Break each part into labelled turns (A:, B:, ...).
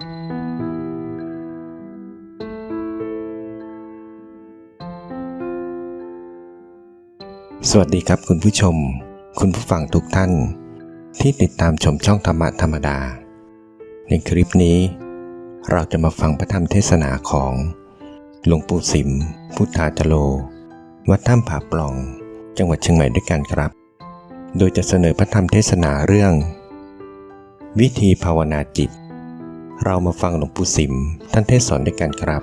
A: สวัสดีครับคุณผู้ชมคุณผู้ฟังทุกท่านที่ติดตามชมช่องธรรมะธรรมดาในคลิปนี้เราจะมาฟังพระธรรมเทศนาของหลวงปู่สิมพุทธาจโลวัดถ้ำผาปล่องจังหวัดเชียงใหม่ด้วยกันครับโดยจะเสนอพระธรรมเทศนาเรื่องวิธีภาวนาจิตเรามาฟังหลวงปู่สิมท่านเทศสอนด้วยกันครับ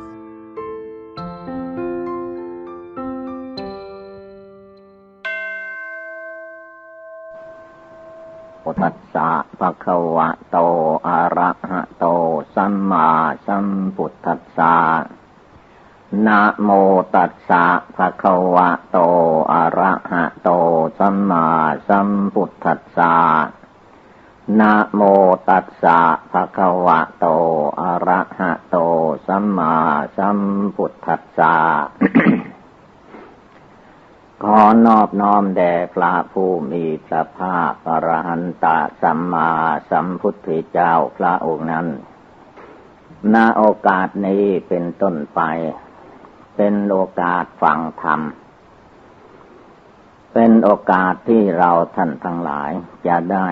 B: ตัสสะภะคะวะโตอะระหะโตสัมมาสัมพุทธัสสะนะโมตัสสะภะคะวะโตอะระหะโตสัมมาสัมพุทธัสสะนะโมตัสสะภะคะวะโตอะระหะโตสัมมาสัมพุทธัสสะ ขอนอบน้อมแด่พระผู้มีพระภาคอรหันตสัมมาสัมพุทธเจ้าพระองค์นั้นณโอกาสนี้เป็นต้นไปเป็นโอกาสฟังธรรมเป็นโอกาสที่เราท่านทั้งหลายจะได้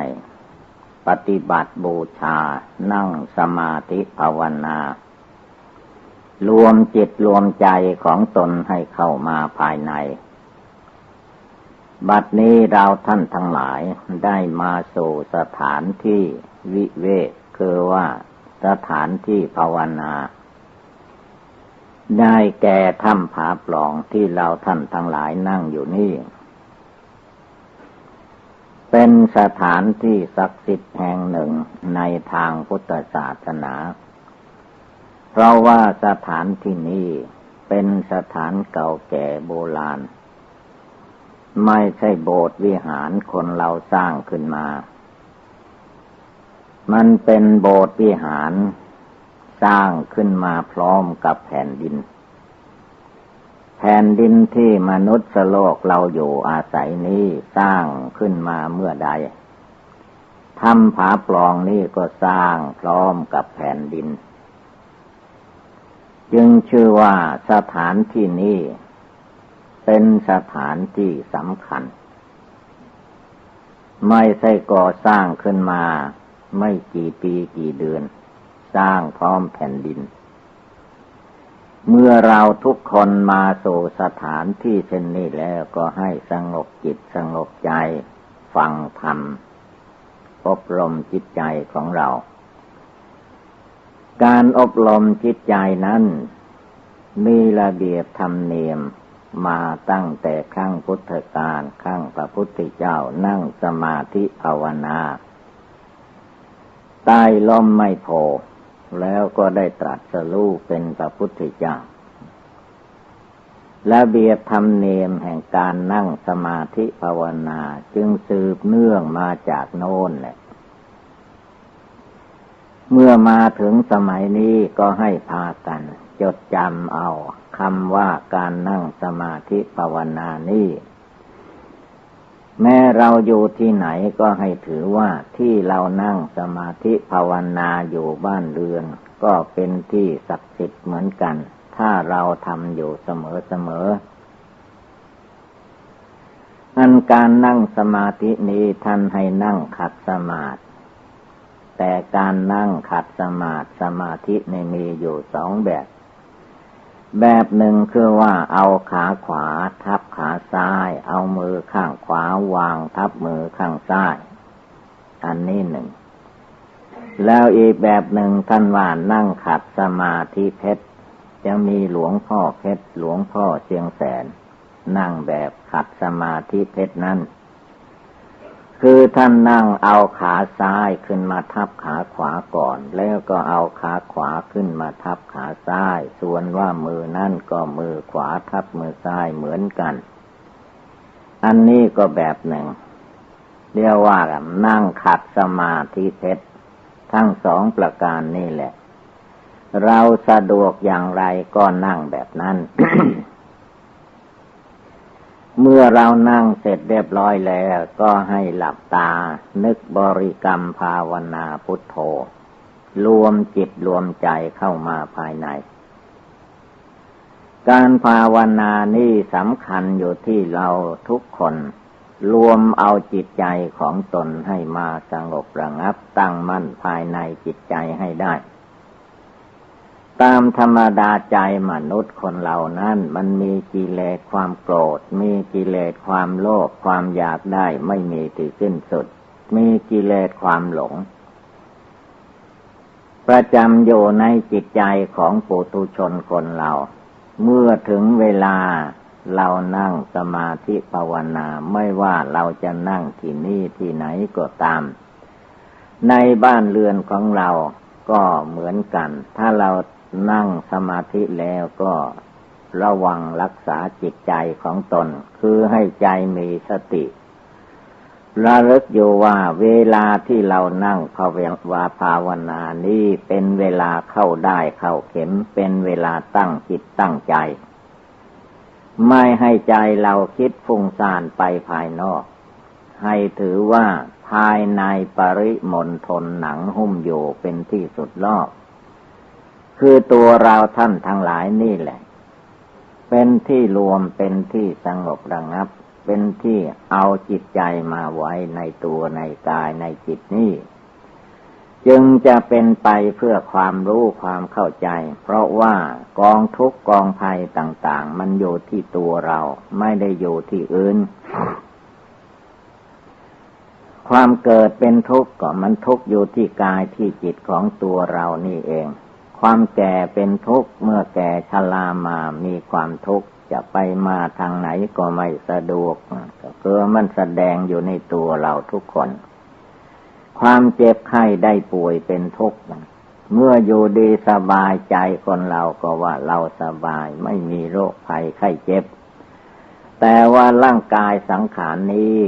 B: ปฏิบัติบูชานั่งสมาธิภาวนารวมจิตรวมใจของตนให้เข้ามาภายในบัดนี้เราท่านทั้งหลายได้มาสู่สถานที่วิเวกคือว่าสถานที่ภาวนาได้แก่ถ้ำผาปล่องที่เราท่านทั้งหลายนั่งอยู่นี่เป็นสถานที่ศักดิ์สิทธิ์แห่งหนึ่งในทางพุทธศาสนาเพราะว่าสถานที่นี้เป็นสถานเก่าแก่โบราณไม่ใช่โบสถ์วิหารคนเราสร้างขึ้นมามันเป็นโบสถ์วิหารสร้างขึ้นมาพร้อมกับแผ่นดินแผ่นดินที่มนุษย์โลกเราอยู่อาศัยนี้สร้างขึ้นมาเมื่อใดถ้ำผาปล่องนี้ก็สร้างพร้อมกับแผ่นดินจึงชื่อว่าสถานที่นี้เป็นสถานที่สำคัญไม่ใช่ก่อสร้างขึ้นมาไม่กี่ปีกี่เดือนสร้างพร้อมแผ่นดินเมื่อเราทุกคนมาสู่สถานที่เช่นนี้แล้วก็ให้สงบจิตสงบใจฟังธรรมอบรมจิตใจของเราการอบรมจิตใจนั้นมีระเบียบธรรมเนียมมาตั้งแต่ครั้งพุทธกาลครั้งพระพุทธเจ้านั่งสมาธิภาวนาใต้ร่มไมโพธิ์แล้วก็ได้ตรัสรู้เป็นพระพุทธเจ้าระเบียบธรรมเนียมแห่งการนั่งสมาธิภาวนาจึงสืบเนื่องมาจากโน้นแหละเมื่อมาถึงสมัยนี้ก็ให้พากันจดจำเอาคำว่าการนั่งสมาธิภาวนานี้แม้เราอยู่ที่ไหนก็ให้ถือว่าที่เรานั่งสมาธิภาวนาอยู่บ้านเรือนก็เป็นที่ศักดิ์สิทธิ์เหมือนกันถ้าเราทำอยู่เสมออันการนั่งสมาธินี้ท่านให้นั่งขัดสมาธิแต่การนั่งขัดสมาธิมีอยู่สองแบบหนึ่งคือว่าเอาขาขวาทับขาซ้ายเอามือข้างขวาวางทับมือข้างซ้ายอันนี้หนึ่งแล้วอีกแบบหนึ่งท่านว่านั่งขัดสมาธิเพชรจะมีหลวงพ่อเพชรหลวงพ่อเชียงแสนนั่งแบบขัดสมาธิเพชรนั้นคือท่านนั่งเอาขาซ้ายขึ้นมาทับขาขวาก่อนแล้วก็เอาขาขวาขึ้นมาทับขาซ้ายส่วนว่ามือนั่นก็มือขวาทับมือซ้ายเหมือนกันอันนี้ก็แบบหนึ่งเรียกว่านั่งขัดสมาธิเพชรทั้งสองประการนี่แหละเราสะดวกอย่างไรก็นั่งแบบนั้น เมื่อเรานั่งเสร็จเรียบร้อยแล้วก็ให้หลับตานึกบริกรรมภาวนาพุทโธ รวมจิตรวมใจเข้ามาภายในการภาวนานี่สำคัญอยู่ที่เราทุกคนรวมเอาจิตใจของตนให้มาสงบระงับตั้งมั่นภายในจิตใจให้ได้ตามธรรมดาใจมนุษย์คนเรานั้นมันมีกิเลสความโกรธมีกิเลสความโลภความอยากได้ไม่มีที่สิ้นสุดมีกิเลสความหลงประจำอยู่ในจิตใจของปุถุชนคนเราเมื่อถึงเวลาเรานั่งสมาธิภาวนาไม่ว่าเราจะนั่งที่นี่ที่ไหนก็ตามในบ้านเรือนของเราก็เหมือนกันถ้าเรานั่งสมาธิแล้วก็ระวังรักษาจิตใจของตนคือให้ใจมีสติระลึกอยู่ว่าเวลาที่เรานั่งภาวนานี้เป็นเวลาเข้าได้เข้าเข็มเป็นเวลาตั้งจิตตั้งใจไม่ให้ใจเราคิดฟุ้งซ่านไปภายนอกให้ถือว่าภายในปริมณฑลหนังหุ้มอยู่เป็นที่สุดรอบคือตัวเราท่านทั้งหลายนี่แหละเป็นที่รวมเป็นที่สงบระงับเป็นที่เอาจิตใจมาไว้ในตัวในกายในจิตนี้จึงจะเป็นไปเพื่อความรู้ความเข้าใจเพราะว่ากองทุกข์กองภัยต่างๆมันอยู่ที่ตัวเราไม่ได้อยู่ที่อื่นความเกิดเป็นทุกข์ก็มันทุกข์อยู่ที่กายที่จิตของตัวเรานี่เองความแก่เป็นทุกข์เมื่อแก่ชรามามีความทุกข์จะไปมาทางไหนก็ไม่สะดวกก็คือมันแสดงอยู่ในตัวเราทุกคนความเจ็บไข้ได้ป่วยเป็นทุกข์เมื่ออยู่ดีสบายใจคนเราก็ว่าเราสบายไม่มีโรคภัยไข้เจ็บแต่ว่าร่างกายสังขารนี้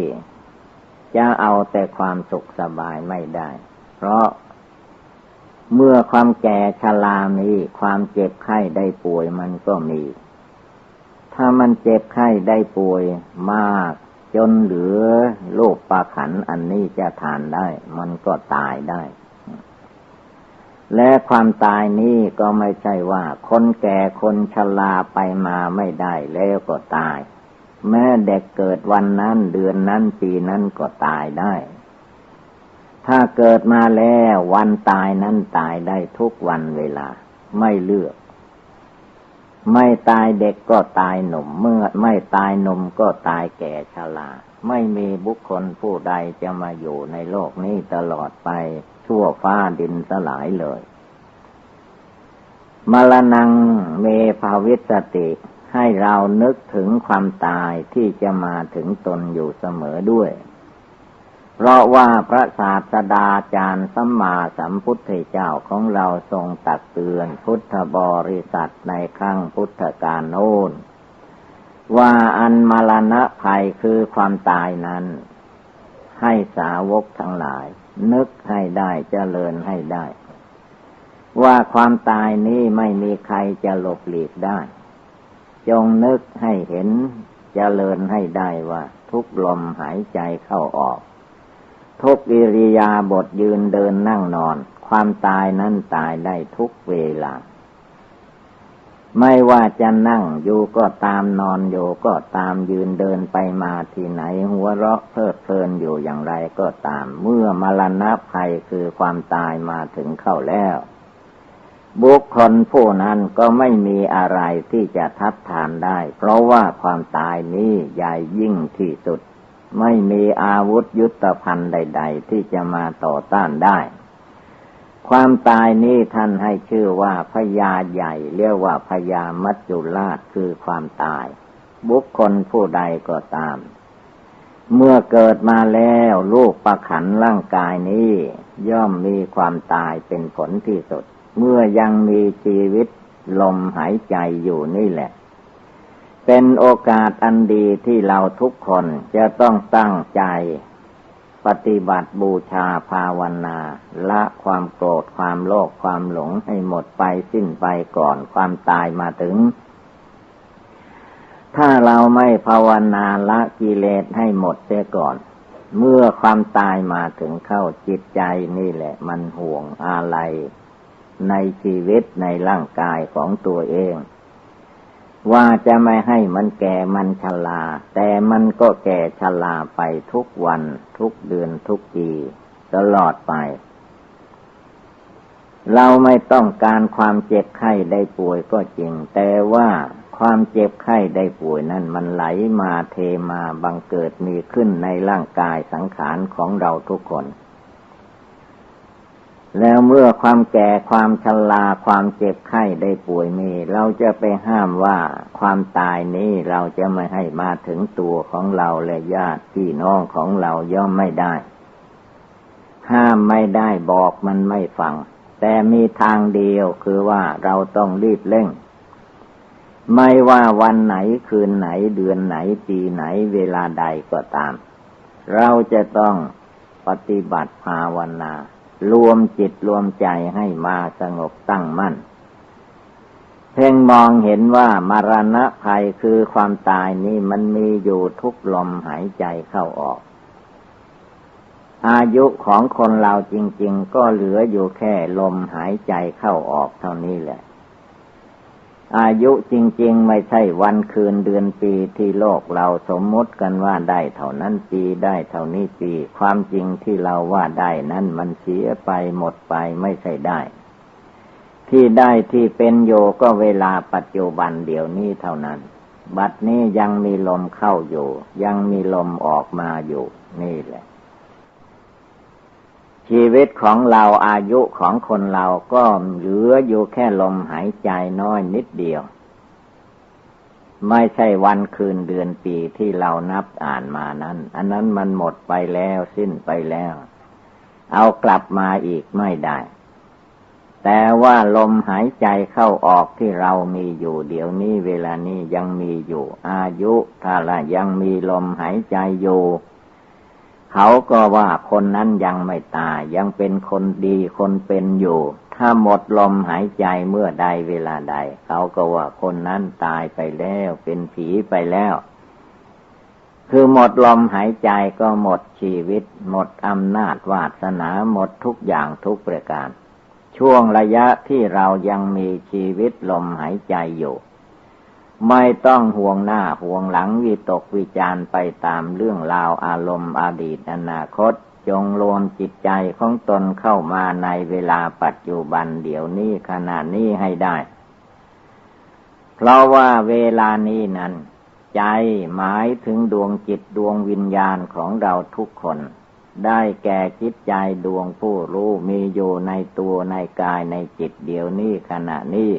B: จะเอาแต่ความสุขสบายไม่ได้เพราะเมื่อความแก่ชรามีความเจ็บไข้ได้ป่วยมันก็มีถ้ามันเจ็บไข้ได้ป่วยมากจนเหลือโลกปาขันอันนี้จะทานได้มันก็ตายได้และความตายนี้ก็ไม่ใช่ว่าคนแก่คนชราไปมาไม่ได้แล้วก็ตายแม้เด็กเกิดวันนั้นเดือนนั้นปีนั้นก็ตายได้ถ้าเกิดมาแล้ววันตายนั้นตายได้ทุกวันเวลาไม่เลือกไม่ตายเด็กก็ตายหนุ่มเมื่อไม่ตายหนุ่มก็ตายแก่ชราไม่มีบุคคลผู้ใดจะมาอยู่ในโลกนี้ตลอดไปชั่วฟ้าดินสลายเลยมรณังเมภาวิสติให้เรานึกถึงความตายที่จะมาถึงตนอยู่เสมอด้วยเพราะว่าพระศาสดาจารย์สัมมาสัมพุทธเจ้าของเราทรงตักเตือนพุทธบริษัทในครั้งพุทธกาลโน้นว่าอันมรณะภัยคือความตายนั้นให้สาวกทั้งหลายนึกให้ได้เจริญให้ได้ว่าความตายนี้ไม่มีใครจะหลบหลีกได้จงนึกให้เห็นเจริญให้ได้ว่าทุกลมหายใจเข้าออกทุกอิริยาบถยืนเดินนั่งนอนความตายนั้นตายได้ทุกเวลาไม่ว่าจะนั่งอยู่ก็ตามนอนอยู่ก็ตามยืนเดินไปมาที่ไหนหัวเราะเพลิดเพลินอยู่อย่างไรก็ตามเมื่อมรณะภัยคือความตายมาถึงเข้าแล้วบุคคลผู้นั้นก็ไม่มีอะไรที่จะทัดทานได้เพราะว่าความตายนี้ใหญ่ยิ่งที่สุดไม่มีอาวุธยุทโธภัณฑ์ใดๆที่จะมาต่อต้านได้ความตายนี้ท่านให้ชื่อว่าพญาใหญ่เรียกว่าพญามัจจุราชคือความตายบุคคลผู้ใดก็ตามเมื่อเกิดมาแล้วรูปประขันธ์ร่างกายนี้ย่อมมีความตายเป็นผลที่สุดเมื่อยังมีชีวิตลมหายใจอยู่นี่แหละเป็นโอกาสอันดีที่เราทุกคนจะต้องตั้งใจปฏิบัติบูชาภาวนาละความโกรธความโลภความหลงให้หมดไปสิ้นไปก่อนความตายมาถึงถ้าเราไม่ภาวนาละกิเลสให้หมดเสียก่อนเมื่อความตายมาถึงเข้าจิตใจนี่แหละมันห่วงอะไร ในชีวิตในร่างกายของตัวเองว่าจะไม่ให้มันแก่มันชราแต่มันก็แก่ชราไปทุกวันทุกเดือนทุกปีตลอดไปเราไม่ต้องการความเจ็บไข้ได้ป่วยก็จริงแต่ว่าความเจ็บไข้ได้ป่วยนั้นมันไหลมาเทมาบังเกิดมีขึ้นในร่างกายสังขารของเราทุกคนแล้วเมื่อความแก่ความชราความเจ็บไข้ได้ป่วยมีเราจะไปห้ามว่าความตายนี้เราจะไม่ให้มาถึงตัวของเราและญาติพี่น้องของเราย่อมไม่ได้ห้ามไม่ได้บอกมันไม่ฟังแต่มีทางเดียวคือว่าเราต้องรีบเร่งไม่ว่าวันไหนคืนไหนเดือนไหนปีไหนเวลาใดก็ตามเราจะต้องปฏิบัติภาวนารวมจิตรวมใจให้มาสงบตั้งมั่นเพ่งมองเห็นว่ามรณะภัยคือความตายนี้มันมีอยู่ทุกลมหายใจเข้าออกอายุของคนเราจริงๆก็เหลืออยู่แค่ลมหายใจเข้าออกเท่านี้แหละอายุจริงๆไม่ใช่วันคืนเดือนปีที่โลกเราสมมติกันว่าได้เท่านั้นปีได้เท่านี้ปีความจริงที่เราว่าได้นั้นมันเสียไปหมดไปไม่ใช่ได้ที่ได้ที่เป็นโยก็เวลาปัจจุบันเดี๋ยวนี้เท่านั้นบัดนี้ยังมีลมเข้าอยู่ยังมีลมออกมาอยู่นี่แหละชีวิตของเราอายุของคนเราก็เหลืออยู่แค่ลมหายใจน้อยนิดเดียวไม่ใช่วันคืนเดือนปีที่เรานับอ่านมานั้นอันนั้นมันหมดไปแล้วสิ้นไปแล้วเอากลับมาอีกไม่ได้แต่ว่าลมหายใจเข้าออกที่เรามีอยู่เดี๋ยวนี้เวลานี้ยังมีอยู่อายุถ้าละยังมีลมหายใจอยู่เขาก็ว่าคนนั้นยังไม่ตายยังเป็นคนดีคนเป็นอยู่ถ้าหมดลมหายใจเมื่อใดเวลาใดเขาก็ว่าคนนั้นตายไปแล้วเป็นผีไปแล้วคือหมดลมหายใจก็หมดชีวิตหมดอำนาจวาสนาหมดทุกอย่างทุกประการช่วงระยะที่เรายังมีชีวิตลมหายใจอยู่ไม่ต้องห่วงหน้าห่วงหลังวิตกวิจารไปตามเรื่องราวอารมณ์อดีตอนาคตจงรวมจิตใจของตนเข้ามาในเวลาปัจจุบันเดี๋ยวนี้ขณะนี้ให้ได้เพราะว่าเวลานี้นั้นใจหมายถึงดวงจิตดวงวิญญาณของเราทุกคนได้แก่จิตใจดวงผู้รู้มีอยู่ในตัวในกายในจิตเดี๋ยวนี้ขณะนี้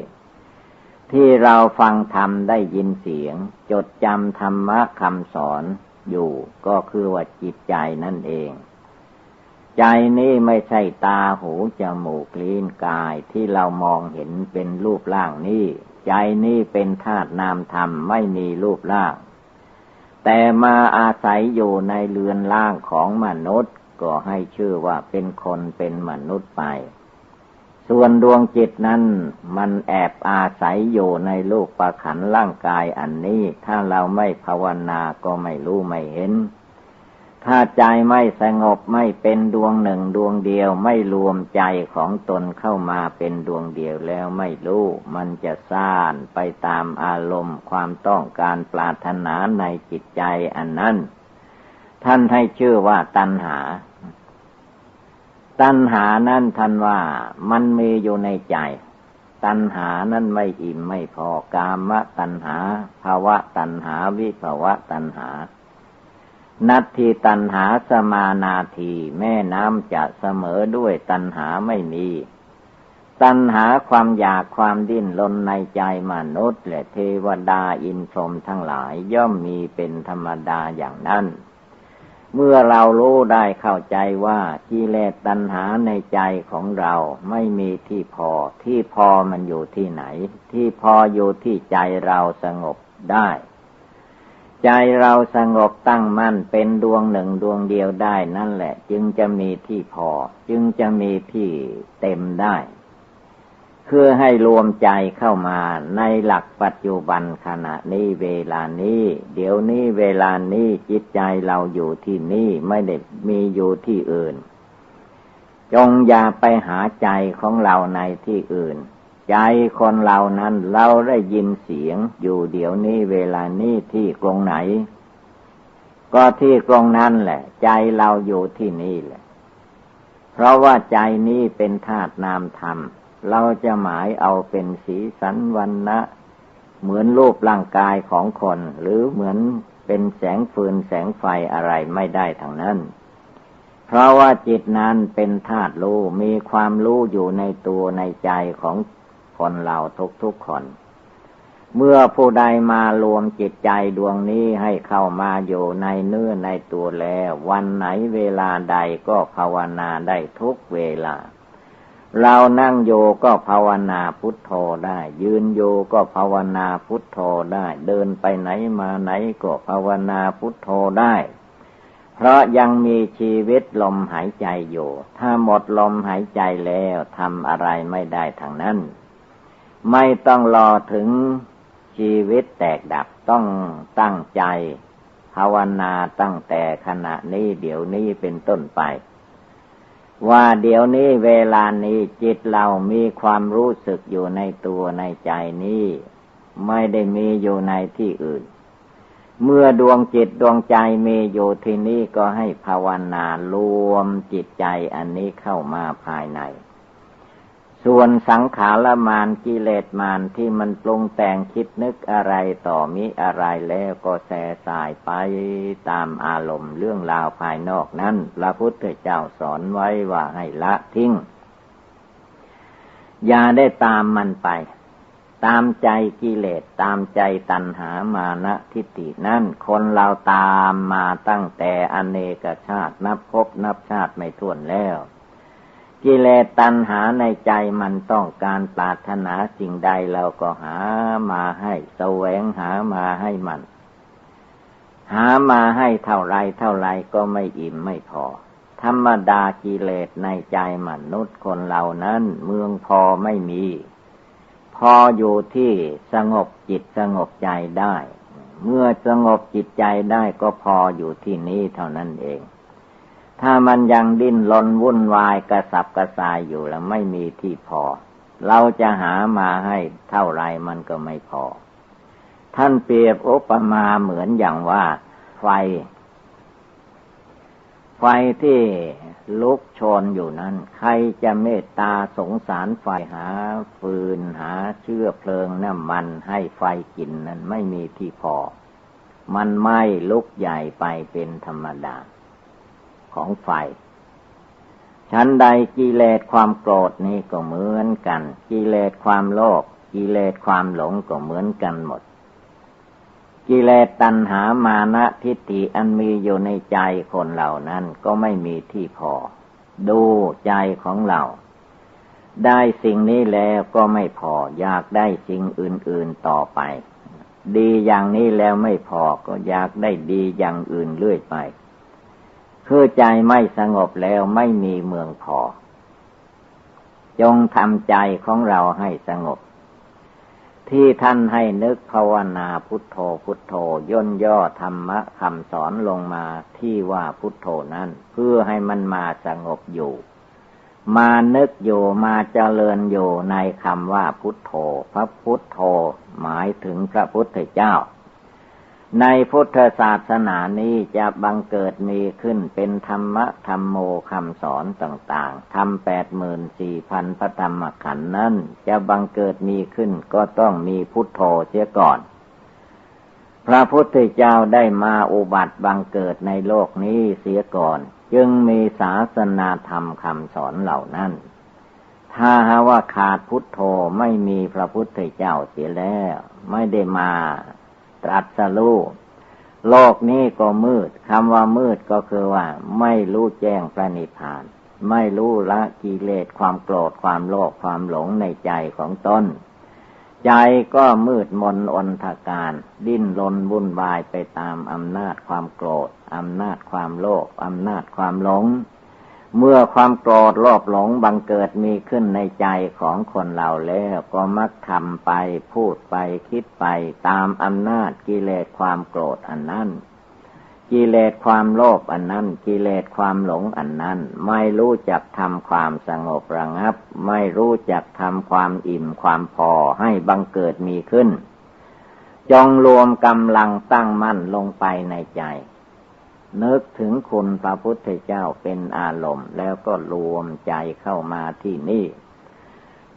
B: ที่เราฟังธรรมได้ยินเสียงจดจำธรรมะคำสอนอยู่ก็คือว่าจิตใจนั่นเองใจนี้ไม่ใช่ตาหูจมูกลิ้นกายที่เรามองเห็นเป็นรูปร่างนี้ใจนี้เป็นธาตุนามธรรมไม่มีรูปร่างแต่มาอาศัยอยู่ในเรือนร่างของมนุษย์ก็ให้ชื่อว่าเป็นคนเป็นมนุษย์ไปส่วนดวงจิตนั้นมันแอบอาศัยอยู่ในรูปขันธ์ร่างกายอันนี้ถ้าเราไม่ภาวนาก็ไม่รู้ไม่เห็นถ้าใจไม่สงบไม่เป็นดวงหนึ่งดวงเดียวไม่รวมใจของตนเข้ามาเป็นดวงเดียวแล้วไม่รู้มันจะซ่านไปตามอารมณ์ความต้องการปรารถนาในจิตใจอันนั้นท่านให้ชื่อว่าตัณหาตัณหานั้นท่านว่ามันมีอยู่ในใจตัณหานั้นไม่อิ่มไม่พอกามตัณหาภวตัณหาวิภวตัณหานัตถิตัณหาสมานาทีแม่น้ำจะเสมอด้วยตัณหาไม่มีตัณหาความอยากความดิ้นรนในใจมนุษย์และเทวดาอินทร์พรหมทั้งหลายย่อมมีเป็นธรรมดาอย่างนั้นเมื่อเรารู้ได้เข้าใจว่ากิเลสตัณหาในใจของเราไม่มีที่พอที่พอมันอยู่ที่ไหนที่พออยู่ที่ใจเราสงบได้ใจเราสงบตั้งมั่นเป็นดวงหนึ่งดวงเดียวได้นั่นแหละจึงจะมีที่พอจึงจะมีที่เต็มได้คือให้รวมใจเข้ามาในหลักปัจจุบันขณะนี้เวลานี้เดี๋ยวนี้เวลานี้จิตใจเราอยู่ที่นี่ไม่ได้มีอยู่ที่อื่น จงอย่าไปหาใจของเราในที่อื่นใจคนเรานั้นเราได้ยินเสียงอยู่เดี๋ยวนี้เวลานี้ที่ตรงไหนก็ที่ตรงนั้นแหละใจเราอยู่ที่นี่แหละเพราะว่าใจนี้เป็นธาตุนามธรรมเราจะหมายเอาเป็นสีสันวรรณะเหมือนรูปร่างกายของคนหรือเหมือนเป็นแสงฟืนแสงไฟอะไรไม่ได้ทั้งนั้นเพราะว่าจิตนั้นเป็นธาตุรู้มีความรู้อยู่ในตัวในใจของคนเราทุกๆคนเมื่อผู้ใดมารวมจิตใจดวงนี้ให้เข้ามาอยู่ในเนื้อในตัวแล้ววันไหนเวลาใดก็ภาวนาได้ทุกเวลาเรานั่งอยู่ก็ภาวนาพุทโธได้ยืนอยู่ก็ภาวนาพุทโธได้เดินไปไหนมาไหนก็ภาวนาพุทโธได้เพราะยังมีชีวิตลมหายใจอยู่ถ้าหมดลมหายใจแล้วทำอะไรไม่ได้ทางนั้นไม่ต้องรอถึงชีวิตแตกดับต้องตั้งใจภาวนาตั้งแต่ขณะนี้เดี๋ยวนี้เป็นต้นไปว่าเดี๋ยวนี้เวลานี้จิตเรามีความรู้สึกอยู่ในตัวในใจนี้ไม่ได้มีอยู่ในที่อื่นเมื่อดวงจิตดวงใจมีอยู่ที่นี่ก็ให้ภาวนารวมจิตใจอันนี้เข้ามาภายในส่วนสังขารมารกิเลสมารที่มันปรุงแต่งคิดนึกอะไรต่อมิอะไรแล้วก็แส่สายไปตามอารมณ์เรื่องราวภายนอกนั้นพระพุทธเจ้าสอนไว้ว่าให้ละทิ้งอย่าได้ตามมันไปตามใจกิเลสตามใจตัณหามานะทิฏฐินั่นคนเราตามมาตั้งแต่อเนกชาตินับภพนับชาติไม่ถ้วนแล้วกิเลสตัณหาในใจมันต้องการปรารถนาสิ่งใดเราก็หามาให้แสวงหามาให้มันหามาให้เท่าไรก็ไม่อิ่มไม่พอธรรมดากิเลสในใจมนุษย์คนเหล่านั้นเมืองพอไม่มีพออยู่ที่สงบจิตสงบใจได้เมื่อสงบจิตใจได้ก็พออยู่ที่นี้เท่านั้นเองถ้ามันยังดิ้นรนวุ่นวายกระสับกระส่ายอยู่แล้วไม่มีที่พอเราจะหามาให้เท่าไรมันก็ไม่พอท่านเปรียบอุปมาเหมือนอย่างว่าไฟที่ลุกโชนอยู่นั้นใครจะเมตตาสงสารไฟหาฟืนหาเชื้อเพลิงน้ำมันให้ไฟกินนั้นไม่มีที่พอมันไหม้ลุกใหญ่ไปเป็นธรรมดาของไฟชั้นใดกิเลสความโกรธนี่ก็เหมือนกันกิเลสความโลภกิเลสความหลงก็เหมือนกันหมดกิเลสตัณหามานะทิฏฐิอันมีอยู่ในใจคนเหล่านั้นก็ไม่มีที่พอดูใจของเราได้สิ่งนี้แล้วก็ไม่พออยากได้สิ่งอื่นๆต่อไปดีอย่างนี้แล้วไม่พอก็อยากได้ดีอย่างอื่นเรื่อยไปคือใจไม่สงบแล้วไม่มีเมืองพอจงทำใจของเราให้สงบที่ท่านให้นึกภาวนาพุทโธพุทโธย่นย่อธรรมะคำสอนลงมาที่ว่าพุทโธนั้นเพื่อให้มันมาสงบอยู่มานึกอยู่มาเจริญอยู่ในคำว่าพุทโธพระพุทโธหมายถึงพระพุทธเจ้าในพุทธศาสนานี้จะบังเกิดมีขึ้นเป็นธรรมะธรรมโมคำสอนต่างๆธรรม 84,000 พระธรรมขันธ์นั้นจะบังเกิดมีขึ้นก็ต้องมีพุทโธเสียก่อนพระพุทธเจ้าได้มาอุบัติบังเกิดในโลกนี้เสียก่อนจึงมีศาสนาธรรมคำสอนเหล่านั้นถ้าหาว่าขาดพุทโธไม่มีพระพุทธเจ้าเสียแล้วไม่ได้มาตรัสรู้โลกนี้ก็มืดคำว่ามืดก็คือว่าไม่รู้แจ้งพระนิพพานไม่รู้ละกิเลสความโกรธความโลภความหลงในใจของตนใจก็มืดมนอนทการดิ้นรนวุ่นวายไปตามอำนาจความโกรธอำนาจความโลภอำนาจความหลงเมื่อความโกรธโลภหลงบังเกิดมีขึ้นในใจของคนเราแล้วก็มักทำไปพูดไปคิดไปตามอำนาจกิเลสความโกรธอันนั้น กิเลสความโลภอันนั้นกิเลสความหลงอันนั้นไม่รู้จักทำความสงบระงับไม่รู้จักทำความอิ่มความพอให้บังเกิดมีขึ้นจงรวมกำลังตั้งมั่นลงไปในใจนึกถึงคุณพระพุทธเจ้าเป็นอารมณ์แล้วก็รวมใจเข้ามาที่นี่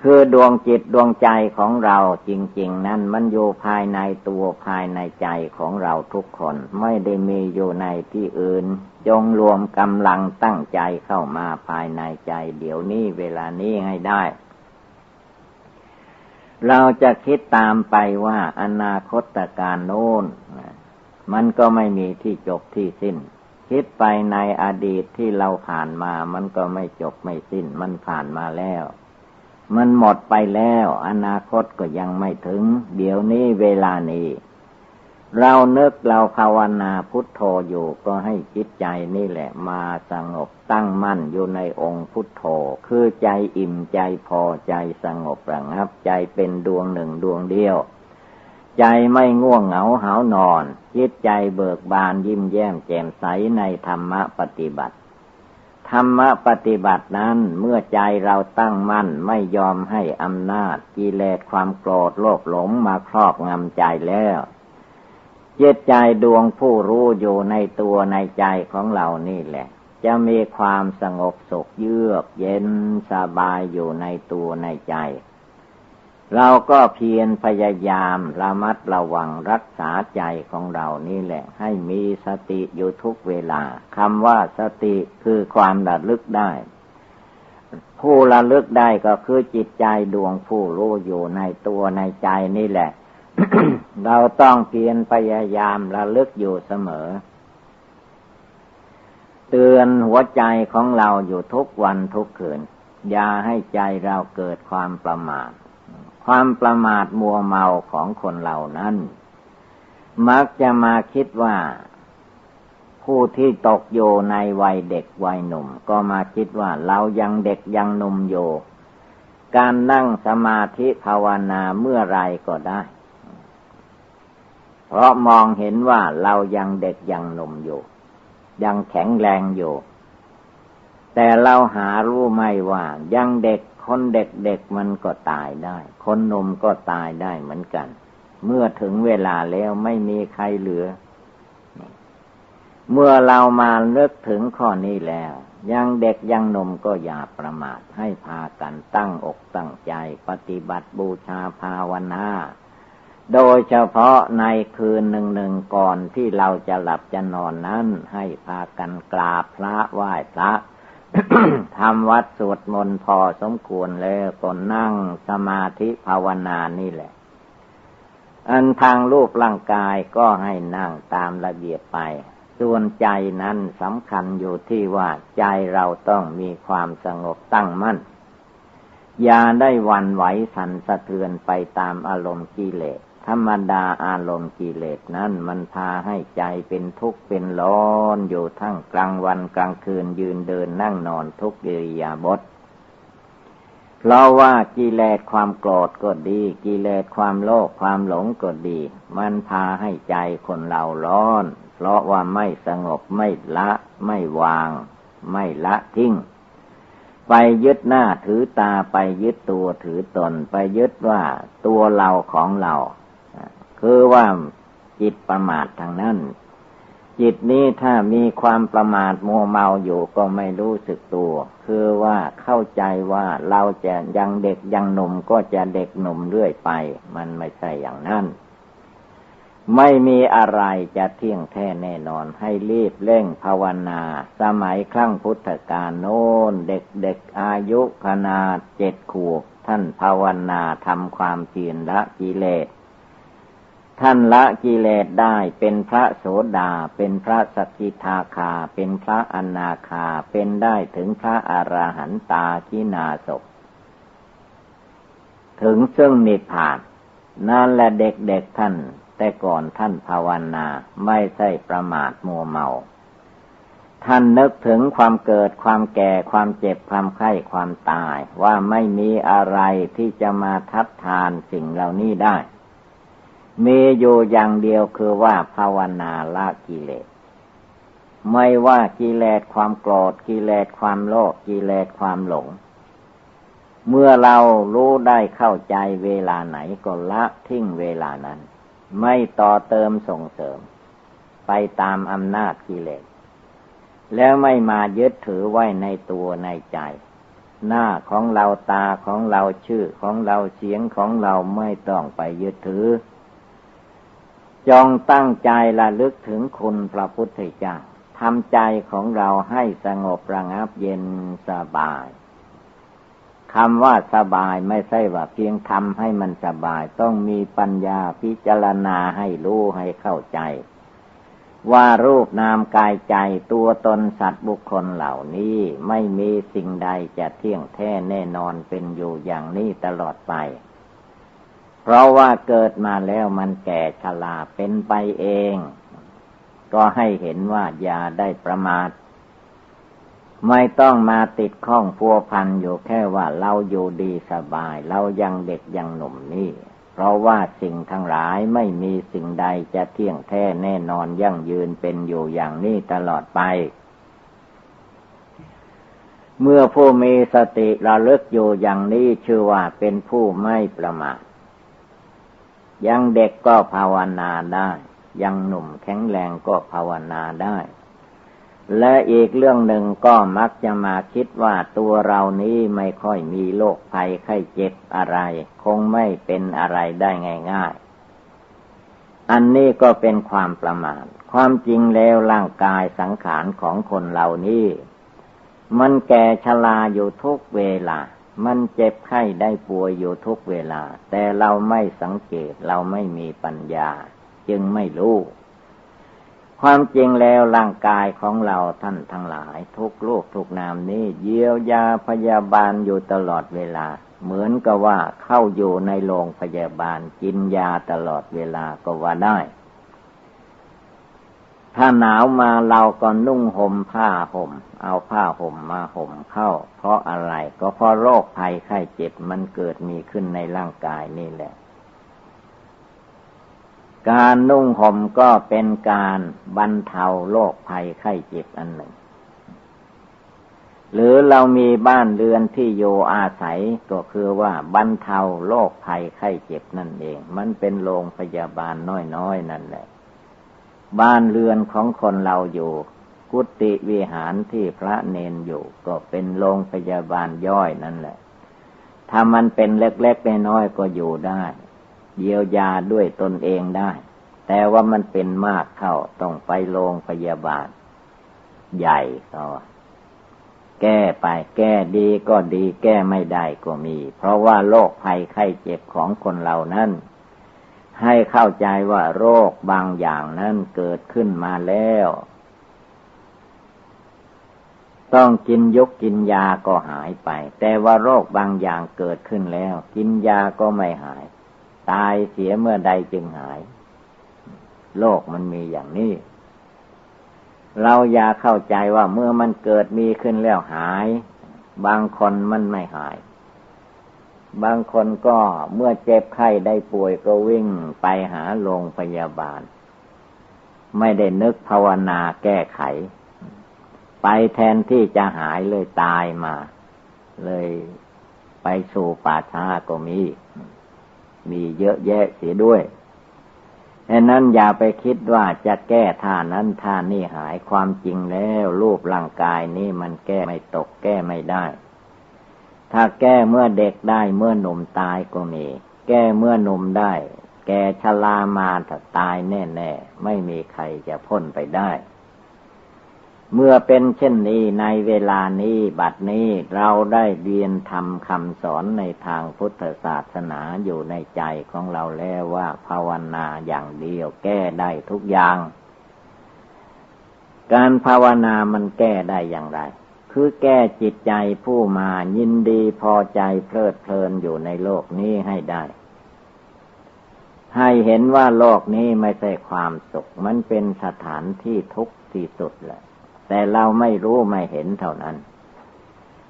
B: คือดวงจิตดวงใจของเราจริงๆนั้นมันอยู่ภายในตัวภายในใจของเราทุกคนไม่ได้มีอยู่ในที่อื่นจงรวมกำลังตั้งใจเข้ามาภายในใจเดี๋ยวนี้เวลานี้ให้ได้เราจะคิดตามไปว่าอนาคตการโน้นมันก็ไม่มีที่จบที่สิ้นคิดไปในอดีตที่เราผ่านมามันก็ไม่จบไม่สิ้นมันผ่านมาแล้วมันหมดไปแล้วอนาคตก็ยังไม่ถึงเดี๋ยวนี้เวลานี้เรานึกเราภาวนาพุทโธอยู่ก็ให้จิตใจนี่แหละมาสงบตั้งมั่นอยู่ในองค์พุทโธคือใจอิ่มใจพอใจสงบระงับใจเป็นดวงหนึ่งดวงเดียวใจไม่ง่วงเหงาหาวนอนจิตใจเบิกบานยิ้มแย้มแจ่มใสในธรรมปฏิบัติธรรมปฏิบัตินั้นเมื่อใจเราตั้งมั่นไม่ยอมให้อำนาจกิเลสความโกรธโลภหลงมาครอบงำใจแล้วจิตใจดวงผู้รู้อยู่ในตัวในใจของเรานี่แหละจะมีความสงบสุขเยือกเย็นสบายอยู่ในตัวในใจเราก็เพียรพยายามระมัดระวังรักษาใจของเรานี่แหละให้มีสติอยู่ทุกเวลาคำว่าสติคือความระลึกได้ผู้ระลึกได้ก็คือจิตใจดวงผู้รู้อยู่ในตัวในใจนี่แหละ เราต้องเพียรพยายามระลึกอยู่เสมอเตือนหัวใจของเราอยู่ทุกวันทุกคืนอย่าให้ใจเราเกิดความประมาทความประมาทมัวเมาของคนเหล่านั้นมักจะมาคิดว่าผู้ที่ตกอยู่ในวัยเด็กวัยหนุ่มก็มาคิดว่าเรายังเด็กยังหนุ่มอยู่การนั่งสมาธิภาวนาเมื่อไรก็ได้เพราะมองเห็นว่าเรายังเด็กยังหนุ่มอยู่ยังแข็งแรงอยู่แต่เราหารู้ไหมว่ายังเด็กคนเด็กๆมันก็ตายได้คนหนุ่มก็ตายได้เหมือนกันเมื่อถึงเวลาแล้วไม่มีใครเหลือเมื่อเรามานึกถึงข้อนี้แล้วยังเด็กยังหนุ่มก็อย่าประมาทให้พากันตั้งอกตั้งใจปฏิบัติบูชาภาวนาโดยเฉพาะในคืนหนึ่งก่อนที่เราจะหลับจะนอนนั้นให้พากันกราบพระไหว้พระ ทำวัดสวดมนต์พอสมควรแล้วก็นั่งสมาธิภาวนานี่แหละอันทางรูปร่างกายก็ให้นั่งตามระเบียบไปส่วนใจนั้นสำคัญอยู่ที่ว่าใจเราต้องมีความสงบตั้งมั่นอย่าได้หวั่นไหวสั่นสะเทือนไปตามอารมณ์กิเลสธรรมดาอารมณ์กิเลสนั้นมันพาให้ใจเป็นทุกข์เป็นร้อนอยู่ทั้งกลางวันกลางคืนยืนเดินนั่งนอนทุกอิริยาบถเพราะว่ากิเลสความโกรธก็ดีกิเลสความโลภความหลงก็ดีมันพาให้ใจคนเราร้อนเพราะว่าไม่สงบไม่ละไม่วางไม่ละทิ้งไปยึดหน้าถือตาไปยึดตัวถือตนไปยึดว่าตัวเราของเราคือว่าจิตประมาททางนั้นจิตนี้ถ้ามีความประมาทมัวเมาอยู่ก็ไม่รู้สึกตัวคือว่าเข้าใจว่าเราจะยังเด็กยังหนุ่มก็จะเด็กหนุ่มเรื่อยไปมันไม่ใช่อย่างนั้นไม่มีอะไรจะเที่ยงแท้แน่นอนให้รีบเร่งภาวนาสมัยครั้งพุทธกาลโน้นเด็กอายุขนาด7 ขวบท่านภาวนาทำความเพียรละกิเลสท่านละกิเลสได้เป็นพระโสดาเป็นพระสกิทาคาเป็นพระอนาคาเป็นได้ถึงพระอรหันตาขีณาสพถึงซึ่งนิพพานนั่นแหละเด็กๆท่านแต่ก่อนท่านภาวนาไม่ใช่ประมาทมัวเมาท่านนึกถึงความเกิดความแก่ความเจ็บความไข้ความตายว่าไม่มีอะไรที่จะมาทัดทานสิ่งเหล่านี้ได้มีอยู่อย่างเดียวคือว่าภาวนาละกิเลส ไม่ว่ากิเลสความโกรธกิเลสความโลภกิเลสความหลงเมื่อเรารู้ได้เข้าใจเวลาไหนก็ละทิ้งเวลานั้นไม่ต่อเติมส่งเสริมไปตามอำนาจกิเลสแล้วไม่มายึดถือไว้ในตัวในใจหน้าของเราตาของเราชื่อของเราเสียงของเราไม่ต้องไปยึดถือจงตั้งใจระลึกถึงคุณพระพุทธเจ้าทำใจของเราให้สงบระงับเย็นสบายคำว่าสบายไม่ใช่ว่าเพียงทำให้มันสบายต้องมีปัญญาพิจารณาให้รู้ให้เข้าใจว่ารูปนามกายใจตัวตนสัตว์บุคคลเหล่านี้ไม่มีสิ่งใดจะเที่ยงแท้แน่นอนเป็นอยู่อย่างนี้ตลอดไปเพราะว่าเกิดมาแล้วมันแก่ชราเป็นไปเองก็ให้เห็นว่าอย่าได้ประมาทไม่ต้องมาติดข้องพัวพันอยู่แค่ว่าเราอยู่ดีสบายเรายังเด็กยังหนุ่มนี่เพราะว่าสิ่งทั้งหลายไม่มีสิ่งใดจะเที่ยงแท้แน่นอนยั่งยืนเป็นอยู่อย่างนี้ตลอดไปเมื่อผู้มีสติระลึกอยู่อย่างนี้ชื่อว่าเป็นผู้ไม่ประมาทยังเด็กก็ภาวนาได้ยังหนุ่มแข็งแรงก็ภาวนาได้และอีกเรื่องหนึ่งก็มักจะมาคิดว่าตัวเรานี้ไม่ค่อยมีโรคภัยไข้เจ็บอะไรคงไม่เป็นอะไรได้ง่ายๆอันนี้ก็เป็นความประมาทความจริงแล้วร่างกายสังขารของคนเหล่านี้มันแก่ชราอยู่ทุกเวลามันเจ็บไข้ได้ป่วยอยู่ทุกเวลาแต่เราไม่สังเกตเราไม่มีปัญญาจึงไม่รู้ความจริงแล้วร่างกายของเราท่านทั้งหลายทุกรูปทุกนามนี้เยียวยาพยาบาลอยู่ตลอดเวลาเหมือนกับว่าเข้าอยู่ในโรงพยาบาลกินยาตลอดเวลาก็ว่าได้ถ้าหนาวมาเราก็นุ่งห่มผ้าห่มเอาผ้าห่มมาห่มเข้าเพราะอะไรก็เพราะโรคภัยไข้เจ็บมันเกิดมีขึ้นในร่างกายนี่แหละการนุ่งห่มก็เป็นการบรรเทาโรคภัยไข้เจ็บอันหนึ่งหรือเรามีบ้านเรือนที่อยู่อาศัยก็คือว่าบรรเทาโรคภัยไข้เจ็บนั่นเองมันเป็นโรงพยาบาลน้อยๆนั่นแหละบ้านเรือนของคนเราอยู่กุฏิวิหารที่พระเนนอยู่ก็เป็นโรงพยาบาลย่อยนั่นแหละถ้ามันเป็นเล็กๆน้อยๆก็อยู่ได้เยียวยาด้วยตนเองได้แต่ว่ามันเป็นมากเข้าต้องไปโรงพยาบาลใหญ่ก็แก้ไปแก้ดีก็ดีแก้ไม่ได้ก็มีเพราะว่าโรคภัยไข้เจ็บของคนเรานั้นให้เข้าใจว่าโรคบางอย่างนั้นเกิดขึ้นมาแล้วต้องกินกินยาก็หายไปแต่ว่าโรคบางอย่างเกิดขึ้นแล้วกินยาก็ไม่หายตายเสียเมื่อใดจึงหายโลกมันมีอย่างนี้เราอย่าเข้าใจว่าเมื่อมันเกิดมีขึ้นแล้วหายบางคนมันไม่หายบางคนก็เมื่อเจ็บไข้ได้ป่วยก็วิ่งไปหาโรงพยาบาลไม่ได้นึกภาวนาแก้ไขไปแทนที่จะหายเลยตายมาเลยไปสู่ป่าช้าก็มีเยอะแยะเสียด้วยดังนั้นอย่าไปคิดว่าจะแก้ท่านั้นท่านี้หายความจริงแล้วรูปร่างกายนี้มันแก้ไม่ตกแก้ไม่ได้ถ้าแก้เมื่อเด็กได้เมื่อหนุ่มตายก็มีแก้เมื่อหนุ่มได้แก่ชรามาถ้าตายแน่ๆไม่มีใครจะพ้นไปได้เมื่อเป็นเช่นนี้ในเวลานี้บัดนี้เราได้เรียนทำคำสอนในทางพุทธศาสนาอยู่ในใจของเราแล้วว่าภาวนาอย่างเดียวแก้ได้ทุกอย่างการภาวนามันแก้ได้อย่างไรคือแก้จิตใจผู้มายินดีพอใจเพลิดเพลินอยู่ในโลกนี้ให้ได้ให้เห็นว่าโลกนี้ไม่ใช่ความสุขมันเป็นสถานที่ทุกข์ที่สุดแหละแต่เราไม่รู้ไม่เห็นเท่านั้น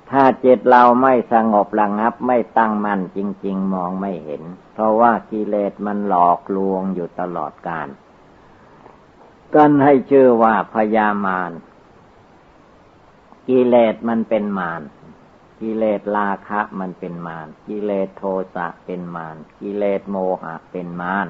B: ถ้าจิตเราไม่สงบระงับไม่ตั้งมั่นจริงๆมองไม่เห็นเพราะว่ากิเลสมันหลอกลวงอยู่ตลอดกาล กันให้ชื่อว่าพยามารกิเลสมันเป็นมารกิเลสราคะมันเป็นมารกิเลสโทสะเป็นมารกิเลสโมหะเป็นมาร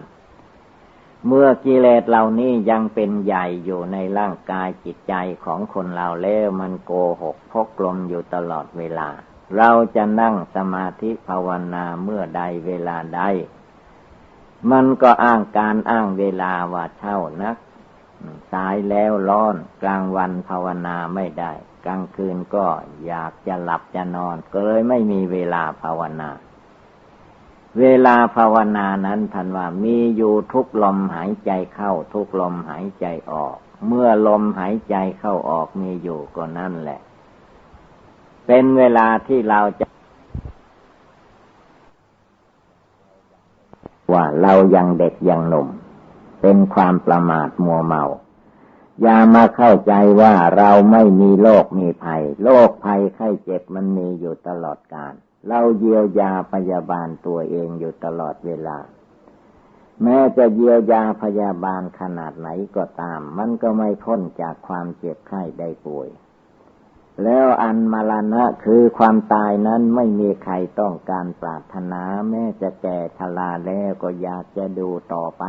B: เมื่อกิเลสเหล่านี้ยังเป็นใหญ่อยู่ในร่างกายจิตใจของคนเราแล้วมันโกหกพกลมอยู่ตลอดเวลาเราจะนั่งสมาธิภาวนาเมื่อใดเวลาใดมันก็อ้างการอ้างเวลาว่าเช่านักสายแล้วร้อนกลางวันภาวนาไม่ได้กลางคืนก็อยากจะหลับจะนอนก็เลยไม่มีเวลาภาวนาเวลาภาวนานั้นท่านว่ามีอยู่ทุกลมหายใจเข้าทุกลมหายใจออกเมื่อลมหายใจเข้าออกมีอยู่ก็นั่นแหละเป็นเวลาที่เราจะว่าเรายังเด็กยังหนุ่มเป็นความประมาทมัวเมาอย่ามาเข้าใจว่าเราไม่มีโรคมีภัยโรคภัยไข้เจ็บมันมีอยู่ตลอดกาลเราเยียวยาพยาบาลตัวเองอยู่ตลอดเวลาแม้จะเยียวยาพยาบาลขนาดไหนก็ตามมันก็ไม่พ้นจากความเจ็บไข้ได้ป่วยแล้วอันมรณะคือความตายนั้นไม่มีใครต้องการปรารถนาแม้จะแก่ชราแล้วก็อยากจะดูต่อไป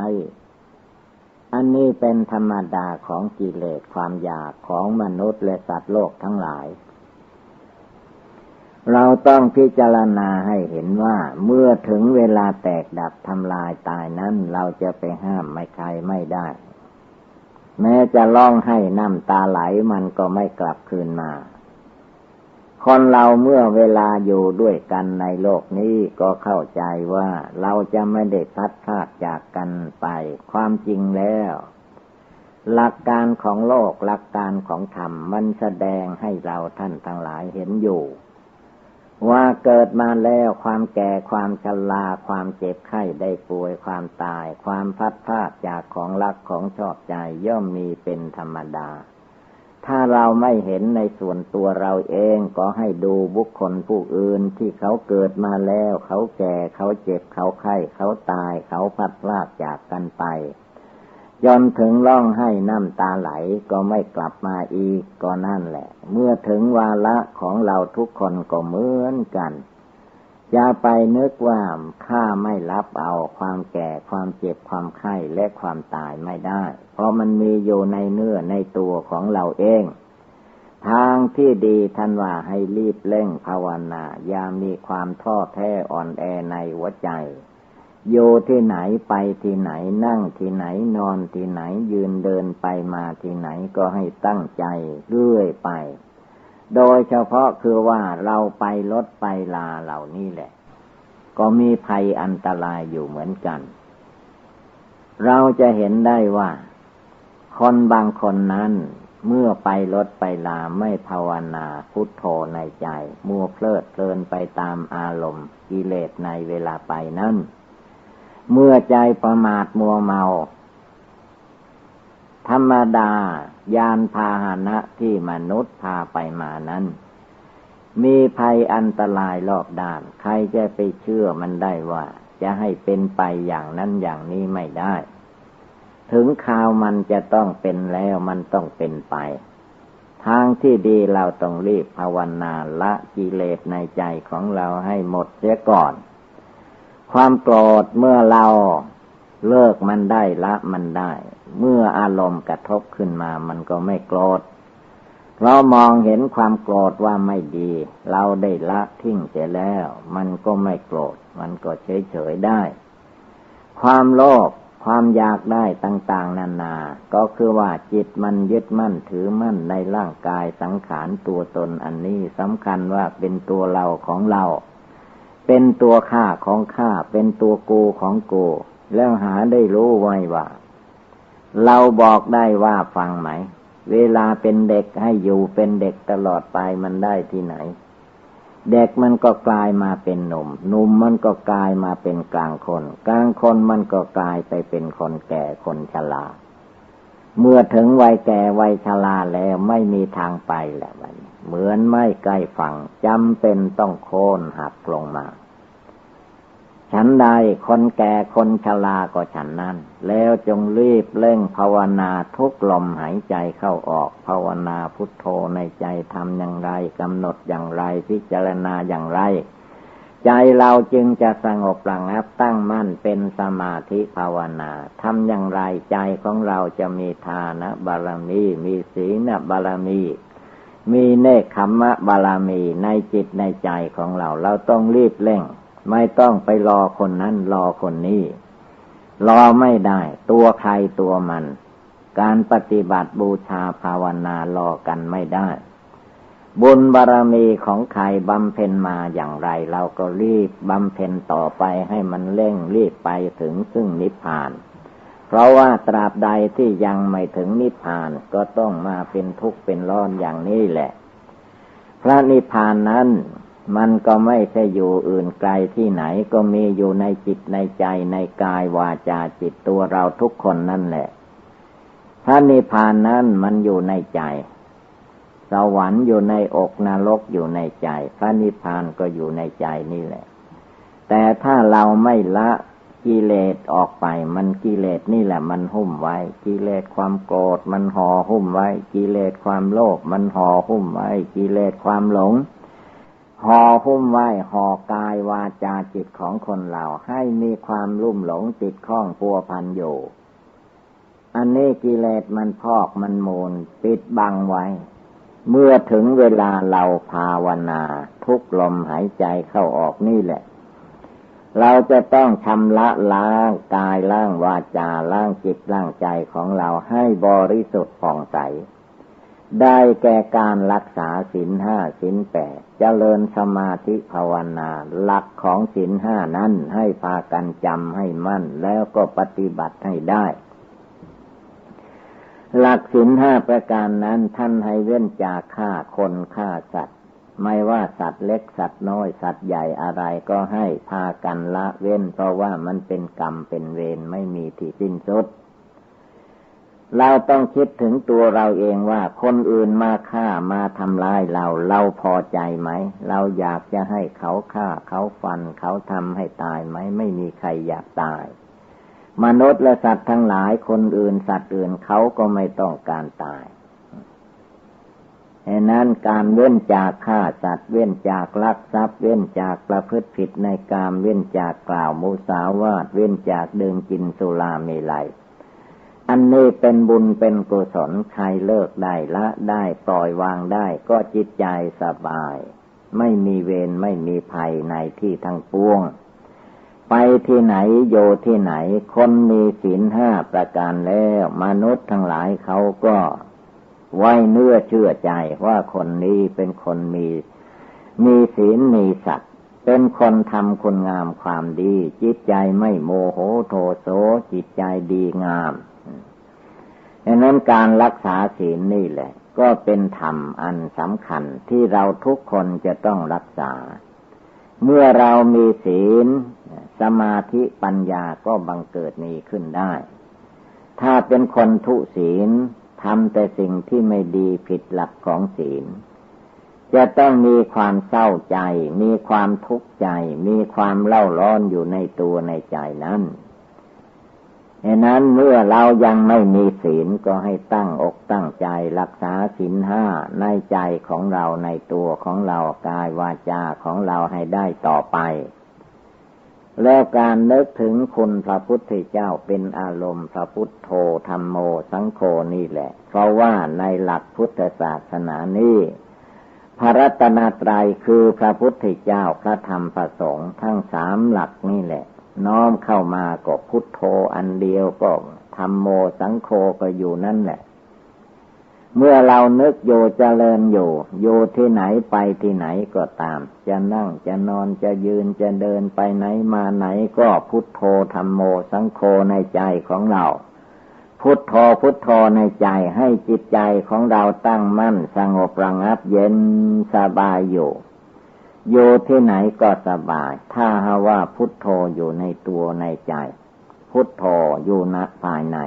B: อันนี้เป็นธรรมดาของกิเลสความอยากของมนุษย์และสัตว์โลกทั้งหลายเราต้องพิจารณาให้เห็นว่าเมื่อถึงเวลาแตกดับทำลายตายนั้นเราจะไปห้ามไม่ใครไม่ได้แม้จะร้องให้น้ำตาไหลมันก็ไม่กลับคืนมาคนเราเมื่อเวลาอยู่ด้วยกันในโลกนี้ก็เข้าใจว่าเราจะไม่ได้พัดพรากจากกันไปความจริงแล้วหลักการของโลกหลักการของธรรมมันแสดงให้เราท่านทั้งหลายเห็นอยู่ว่าเกิดมาแล้วความแก่ความชราความเจ็บไข้ได้ป่วยความตายความพัดพรากจากของรักของชอบใจย่อมมีเป็นธรรมดาถ้าเราไม่เห็นในส่วนตัวเราเองก็ให้ดูบุคคลผู้อื่นที่เขาเกิดมาแล้วเขาแก่เขาเจ็บเขาไข้เขาตายเขาพัดพรากจากกันไปจนถึงร้องไห้น้ำตาไหลก็ไม่กลับมาอีกก็นั่นแหละเมื่อถึงวาระของเราทุกคนก็เหมือนกันอย่าไปนึกว่าข้าไม่รับเอาความแก่ความเจ็บความไข้และความตายไม่ได้เพราะมันมีอยู่ในเนื้อในตัวของเราเองทางที่ดีท่านว่าให้รีบเร่งภาวนาอย่ามีความท้อแท้อ่อนแอในหัวใจอยู่ที่ไหนไปที่ไหนนั่งที่ไหนนอนที่ไหนยืนเดินไปมาที่ไหนก็ให้ตั้งใจเรื่อยไปโดยเฉพาะคือว่าเราไปรถไปลาเหล่านี้แหละก็มีภัยอันตรายอยู่เหมือนกันเราจะเห็นได้ว่าคนบางคนนั้นเมื่อไปรถไปลาไม่ภาวนาพุทโธในใจมัวเพลิดเพลินไปตามอารมณ์กิเลสในเวลาไปนั้นเมื่อใจประมาทมัวเมาธรรมดายานพาหนะที่มนุษย์พาไปมานั้นมีภัยอันตรายรอบด้านใครจะไปเชื่อมันได้ว่าจะให้เป็นไปอย่างนั้นอย่างนี้ไม่ได้ถึงคราวมันจะต้องเป็นแล้วมันต้องเป็นไปทางที่ดีเราต้องรีบภาวนาละกิเลสในใจของเราให้หมดเสียก่อนความโกรธเมื่อเราเลิกมันได้ละมันได้เมื่ออารมณ์กระทบขึ้นมามันก็ไม่โกรธเรามองเห็นความโกรธว่าไม่ดีเราได้ละทิ้งเสียแล้วมันก็ไม่โกรธมันก็เฉยๆได้ความโลภความอยากได้ต่างๆนานาก็คือว่าจิตมันยึดมั่นถือมั่นในร่างกายสังขารตัวตนอันนี้สำคัญว่าเป็นตัวเราของเราเป็นตัวข้าของข้าเป็นตัวกูของกูแล้วหาได้รู้ไว้ว่าเราบอกได้ว่าฟังไหมเวลาเป็นเด็กให้อยู่เป็นเด็กตลอดไปมันได้ที่ไหนเด็กมันก็กลายมาเป็นหนุ่มหนุ่มมันก็กลายมาเป็นกลางคนกลางคนมันก็กลายไปเป็นคนแก่คนชราเมื่อถึงวัยแก่วัยชราแล้วไม่มีทางไปแหละมันเหมือนไม้ใกล้ฝั่งจำเป็นต้องโค่นหักลงมาฉ ฉันใดคนแก่คนชราก็ฉันนั้นแล้วจงรีบเร่งภาวนาทุกลมหายใจเข้าออกภาวนาพุทโธในใจทำอย่างไรกำหนดอย่างไรพิจารณาอย่างไรใจเราจึงจะสงบระงับตั้งมั่นเป็นสมาธิภาวนาทำอย่างไรใจของเราจะมีทานบารมีมีศีลบารมีมีเนกขัมมะบารมีในจิตในใจของเราต้องรีบเร่งไม่ต้องไปรอคนนั้นรอคนนี้รอไม่ได้ตัวใครตัวมันการปฏิบัติบูชาภาวนารอกันไม่ได้บุญบารมีของใครบำเพ็ญมาอย่างไรเราก็รีบบำเพ็ญต่อไปให้มันเร่งรีบไปถึงซึ่งนิพพานเพราะว่าตราบใดที่ยังไม่ถึงนิพพานก็ต้องมาเป็นทุกข์เป็นร้อนอย่างนี้แหละพระนิพพานนั้นมันก็ไม่ใช่อยู่อื่นไกลที่ไหนก็มีอยู่ในจิตในใจในกายวาจาจิตตัวเราทุกคนนั่นแหละพระนิพพานนั้นมันอยู่ในใจสวรรค์อยู่ในอกนรกอยู่ในใจพระนิพพานก็อยู่ในใจนี่แหละแต่ถ้าเราไม่ละกิเลสออกไปมันกิเลสนี่แหละมันหุ้มไว้กิเลสความโกรธมันห่อหุ้มไว้กิเลสความโลภมันห่อหุ้มไว้กิเลสความหลงห่อหุ้มไว้ห่อกายวาจาจิตของคนเราให้มีความลุ่มหลงติดข้องพัวพันอยู่อันนี้กิเลสมันพอกมันมูลปิดบังไว้เมื่อถึงเวลาเราภาวนาทุกลมหายใจเข้าออกนี่แหละเราจะต้องชำระล้างกายล้างวาจาล้างจิตล้างใจของเราให้บริสุทธิ์ผ่องใสได้แก่การรักษาศีลห้าศีลแปดเจริญสมาธิภาวนาหลักของศีลห้านั้นให้พากันจำให้มั่นแล้วก็ปฏิบัติให้ได้หลักศีลห้าประการนั้นท่านให้เว้นจากฆ่าคนฆ่าสัตว์ไม่ว่าสัตว์เล็กสัตว์น้อยสัตว์ใหญ่อะไรก็ให้พากันละเว้นเพราะว่ามันเป็นกรรมเป็นเวรไม่มีที่สิ้นสุดเราต้องคิดถึงตัวเราเองว่าคนอื่นมาฆ่ามาทำร้ายเราพอใจไหมเราอยากจะให้เขาฆ่าเขาฟันเขาทำให้ตายไหมไม่มีใครอยากตายมนุษย์และสัตว์ทั้งหลายคนอื่นสัตว์อื่นเขาก็ไม่ต้องการตายฉะนั้นการเว้นจากฆ่าสัตว์เว้นจากลักทรัพย์เว้นจากประพฤติผิดในกามเว้นจากกล่าวมุสาวาทเว้นจากดื่มกินสุราเมลัยอันนี้เป็นบุญเป็นกุศลใครเลิกได้ละได้ปล่อยวางได้ก็จิตใจสบายไม่มีเวรไม่มีภัยในที่ทั้งปวงไปที่ไหนโยที่ไหนคนมีศีลห้าประการแล้วมนุษย์ทั้งหลายเขาก็ไว้เนื้อเชื่อใจว่าคนนี้เป็นคนมีศีลมีสัตว์เป็นคนทำคุณงามความดีจิตใจไม่โมโหโทโสจิตใจดีงามดังนั้นการรักษาศีลนี่แหละก็เป็นธรรมอันสำคัญที่เราทุกคนจะต้องรักษาเมื่อเรามีศีลสมาธิปัญญาก็บังเกิดมีขึ้นได้ถ้าเป็นคนทุศีลทำแต่สิ่งที่ไม่ดีผิดหลักของศีลจะต้องมีความเศร้าใจมีความทุกข์ใจมีความเล่าร้อนอยู่ในตัวในใจนั้นฉะนั้นเมื่อเรายังไม่มีศีลก็ให้ตั้งอกตั้งใจรักษาศีลห้าในใจของเราในตัวของเรากายวาจาของเราให้ได้ต่อไปแล้วการนึกถึงคุณพระพุทธเจ้าเป็นอารมณ์พระพุทโธธัมโมสังโฆนี่แหละเพราะว่าในหลักพุทธศาสนานี้พระรัตนตรัยคือพระพุทธเจ้าพระธรรมพระสงฆ์ทั้งสามหลักนี่แหละน้อมเข้ามาก็พุทโธอันเดียวก็ธัมโมสังโฆก็อยู่นั่นแหละเมื่อเรานึกอยู่เจริญอยู่ที่ไหนไปที่ไหนก็ตามจะนั่งจะนอนจะยืนจะเดินไปไหนมาไหนก็พุทโธธัมโมสังโฆในใจของเราพุทโธพุทโธในใจให้จิตใจของเราตั้งมั่นสงบระงับเย็นสบายอยู่ที่ไหนก็สบายถ้าหาว่าพุทโธอยู่ในตัวในใจพุทโธอยู่ณภายใน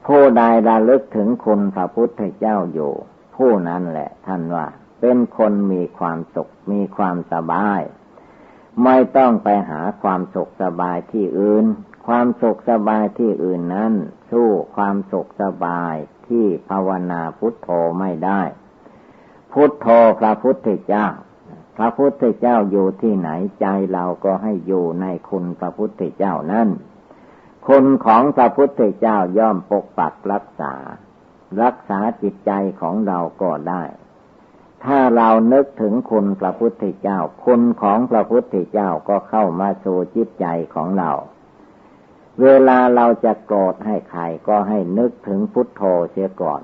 B: ผู้ใดระลึกถึงคุณพระพุทธเจ้าอยู่ผู้นั้นแหละท่านว่าเป็นคนมีความสุขมีความสบาย ไม่ต้องไปหาความสุขสบายที่อื่นความสุขสบายที่อื่นนั้นสู้ความสุขสบายที่ภาวนาพุทโธไม่ได้พุทโธพระพุทธเจ้าพระพุทธเจ้าอยู่ที่ไหนใจเราก็ให้อยู่ในคุณพระพุทธเจ้านั้นคุณของพระพุทธเจ้าย่อมปกปักรักษาจิตใจของเราก็ได้ถ้าเรานึกถึงคุณพระพุทธเจ้าคุณของพระพุทธเจ้าก็เข้ามาสู่จิตใจของเราเวลาเราจะโกรธให้ใครก็ให้นึกถึงพุทโธเสียก่อน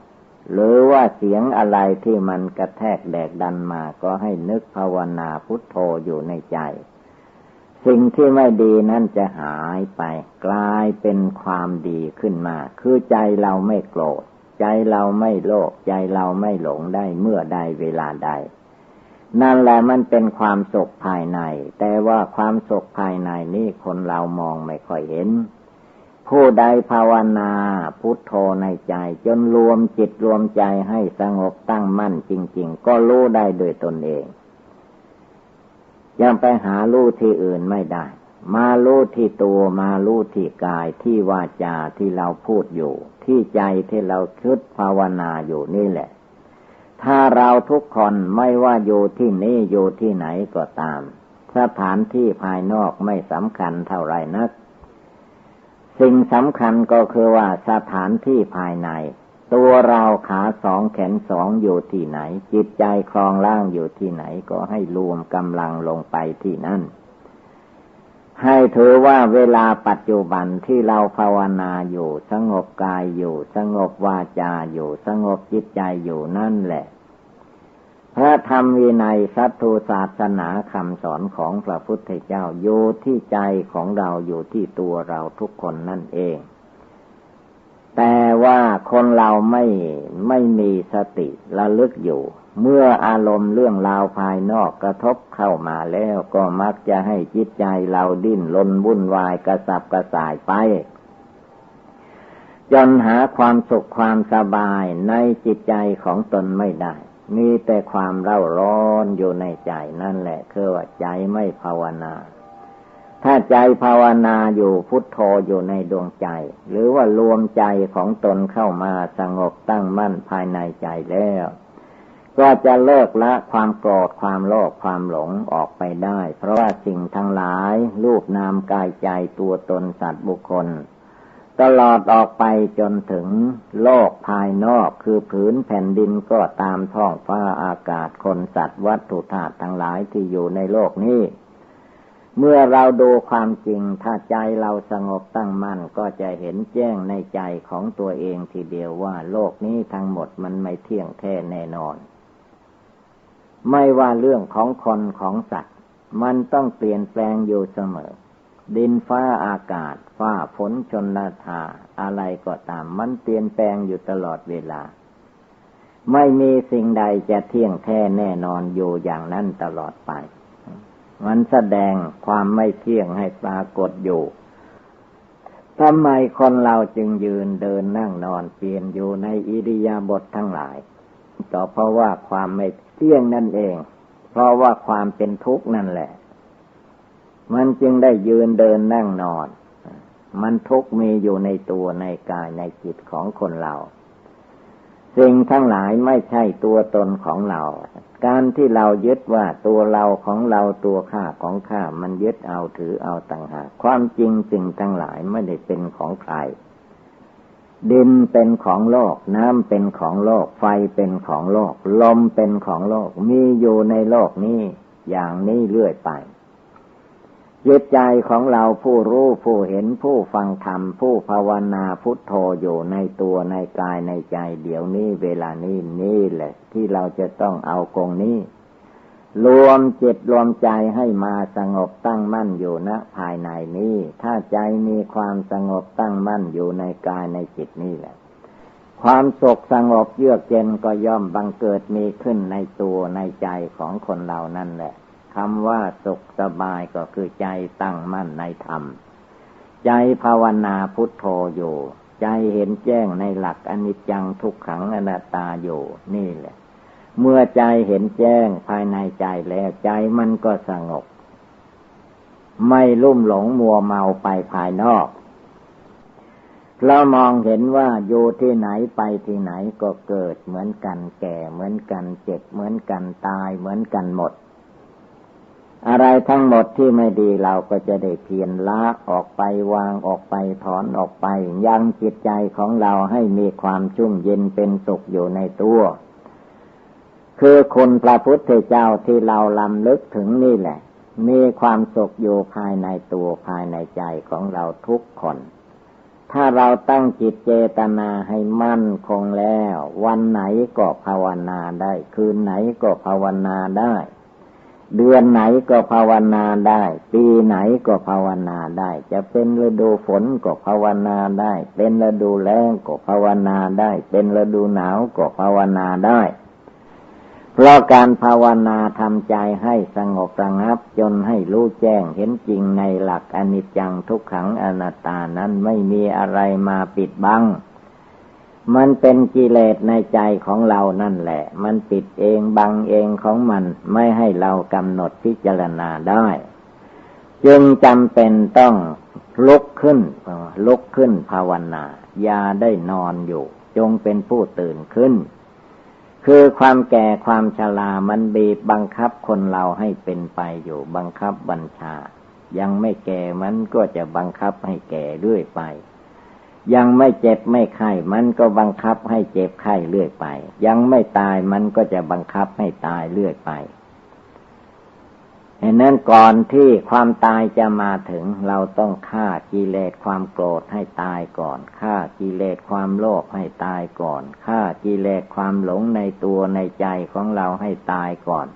B: หรือว่าเสียงอะไรที่มันกระแทกแดกดันมาก็ให้นึกภาวนาพุทโธอยู่ในใจสิ่งที่ไม่ดีนั้นจะหายไปกลายเป็นความดีขึ้นมาคือใจเราไม่โกรธใจเราไม่โลภใจเราไม่หลงได้เมื่อใดเวลาใดนั่นแหละมันเป็นความสุขภายในแต่ว่าความสุขภายในนี่คนเรามองไม่ค่อยเห็นผู้ใดภาวนาพุทโธในใจจนรวมจิตรวมใจให้สงบตั้งมั่นจริงๆก็รู้ได้โดยตนเองยังไปหารู้ที่อื่นไม่ได้มารู้ที่ตัวมารู้ที่กายที่วาจาที่เราพูดอยู่ที่ใจที่เราคิดภาวนาอยู่นี่แหละถ้าเราทุกคนไม่ว่าอยู่ที่นี่อยู่ที่ไหนก็ตามสถานที่ภายนอกไม่สำคัญเท่าไรนักสิ่งสำคัญก็คือว่าสถานที่ภายในตัวเราขาสองแขนสองอยู่ที่ไหนจิตใจคลองล่างอยู่ที่ไหนก็ให้รวมกำลังลงไปที่นั่นให้ถือว่าเวลาปัจจุบันที่เราภาวนาอยู่สงบกายอยู่สงบวาจาอยู่สงบจิตใจอยู่นั่นแหละพระธรรมวินัยสัทธศาสนาคำสอนของพระพุทธเจ้าอยู่ที่ใจของเราอยู่ที่ตัวเราทุกคนนั่นเองแต่ว่าคนเราไม่มีสติระลึกอยู่เมื่ออารมณ์เรื่องราวภายนอกกระทบเข้ามาแล้วก็มักจะให้จิตใจเราดิ้นรนวุ่นวายกระสับกระส่ายไปจนหาความสุขความสบายในจิตใจของตนไม่ได้มีแต่ความเร่าร้อนอยู่ในใจนั่นแหละคือว่าใจไม่ภาวนาถ้าใจภาวนาอยู่พุทโธอยู่ในดวงใจหรือว่ารวมใจของตนเข้ามาสงบตั้งมั่นภายในใจแล้วก็จะเลิกละความโกรธความโลภความหลงออกไปได้เพราะว่าสิ่งทั้งหลายรูปนามกายใจตัวตนสัตว์บุคคลตลอดออกไปจนถึงโลกภายนอกคือผืนแผ่นดินก็ตามท้องฟ้าอากาศคนสัตว์วัตถุธาตุทั้งหลายที่อยู่ในโลกนี้เมื่อเราดูความจริงถ้าใจเราสงบตั้งมั่นก็จะเห็นแจ้งในใจของตัวเองทีเดียวว่าโลกนี้ทั้งหมดมันไม่เที่ยงแท้แน่นอนไม่ว่าเรื่องของคนของสัตว์มันต้องเปลี่ยนแปลงอยู่เสมอดินฟ้าอากาศฟ้าฝนชนทาอะไรก็ตามมันเปลี่ยนแปลงอยู่ตลอดเวลาไม่มีสิ่งใดจะเที่ยงแท้แน่นอนอยู่อย่างนั้นตลอดไปมันแสดงความไม่เที่ยงให้ปรากฏอยู่ทำไมคนเราจึงยืนเดินนั่งนอนเปลี่ยนอยู่ในอิริยาบถทั้งหลายก็เพราะว่าความไม่เที่ยงนั่นเองเพราะว่าความเป็นทุกข์นั่นแหละมันจึงได้ยืนเดินนั่งนอนมันทุกข์มีอยู่ในตัวในกายในจิตของคนเราสิ่งทั้งหลายไม่ใช่ตัวตนของเราการที่เรายึดว่าตัวเราของเราตัวข้าของข้ามันยึดเอาถือเอาต่างหากความจริงสิ่งทั้งหลายไม่ได้เป็นของใครดินเป็นของโลกน้ำเป็นของโลกไฟเป็นของโลกลมเป็นของโลกมีอยู่ในโลกนี้อย่างนี้เรื่อยไปจิตใจของเราผู้รู้ผู้เห็นผู้ฟังธรรมผู้ภาวนาพุทโธอยู่ในตัวในกายในใจเดี๋ยวนี้เวลานี้นี่แหละที่เราจะต้องเอากงนี้รวมจิตรวมใจให้มาสงบตั้งมั่นอยู่ณภายในนี้ถ้าใจมีความสงบตั้งมั่นอยู่ในกายในจิตนี่แหละความสุขสงบเยือกเย็นก็ย่อมบังเกิดมีขึ้นในตัวในใจของคนเรานั่นแหละคำว่าสุขสบายก็คือใจตั้งมั่นในธรรมใจภาวนาพุทโธอยู่ใจเห็นแจ้งในหลักอนิจจังทุกขังอนัตตาอยู่นี่แหละเมื่อใจเห็นแจ้งภายในใจแล้วใจมันก็สงบ ไม่ลุ่มหลงมัวเมาไปภายนอกเรามองเห็นว่าอยู่ที่ไหนไปที่ไหนก็เกิดเหมือนกันแก่เหมือนกันเจ็บเหมือนกันตายเหมือนกันหมดอะไรทั้งหมดที่ไม่ดีเราก็จะได้เพียรละออกไปวางออกไปถอนออกไปยังจิตใจของเราให้มีความชุ่มเย็นเป็นสุขอยู่ในตัวคือคุณพระพุทธเจ้าที่เราลำลึกถึงนี่แหละมีความสุขอยู่ภายในตัวภายในใจของเราทุกคนถ้าเราตั้งจิตเจตนาให้มั่นคงแล้ววันไหนก็ภาวนาได้คืนไหนก็ภาวนาได้เดือนไหนก็ภาวนาได้ปีไหนก็ภาวนาได้จะเป็นฤดูฝนก็ภาวนาได้เป็นฤดูแล้งก็ภาวนาได้เป็นฤดูหนาวก็ภาวนาได้เพราะการภาวนาทำใจให้สงบระงับจนให้รู้แจ้งเห็นจริงในหลักอนิจจังทุกขังอนัตตานั้นไม่มีอะไรมาปิดบังมันเป็นกิเลสในใจของเรานั่นแหละมันปิดเองบังเองของมันไม่ให้เรากำหนดพิจารณาได้จึงจำเป็นต้องลุกขึ้นภาวนาอย่าได้นอนอยู่จงเป็นผู้ตื่นขึ้นคือความแก่ความชรามันบีบบังคับคนเราให้เป็นไปอยู่บังคับบัญชายังไม่แก่มันก็จะบังคับให้แก่เรื่อยไปยังไม่เจ็บไม่ไข้มันก็บังคับให้เจ็บไข้เรื่อยไปยังไม่ตายมันก็จะบังคับให้ตายเรื่อยไปฉะนั้นก่อนที่ความตายจะมาถึงเราต้องฆ่ากิเลสความโกรธให้ตายก่อนฆ่ากิเลสความโลภให้ตายก่อนฆ่ากิเลสความหลงในตัวในใจของเราให้ตายก่อน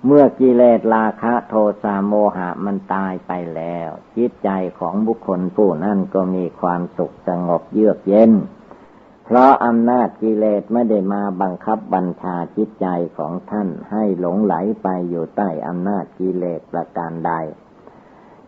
B: เมื่อกิเลสราคะโทสะโมหะมันตายไปแล้วจิตใจของบุคคลผู้นั้นก็มีความสุขสงบเยือกเย็นเพราะอำนาจกิเลสไม่ได้มาบังคับบัญชาจิตใจของท่านให้หลงไหลไปอยู่ใต้อำนาจกิเลสประการใด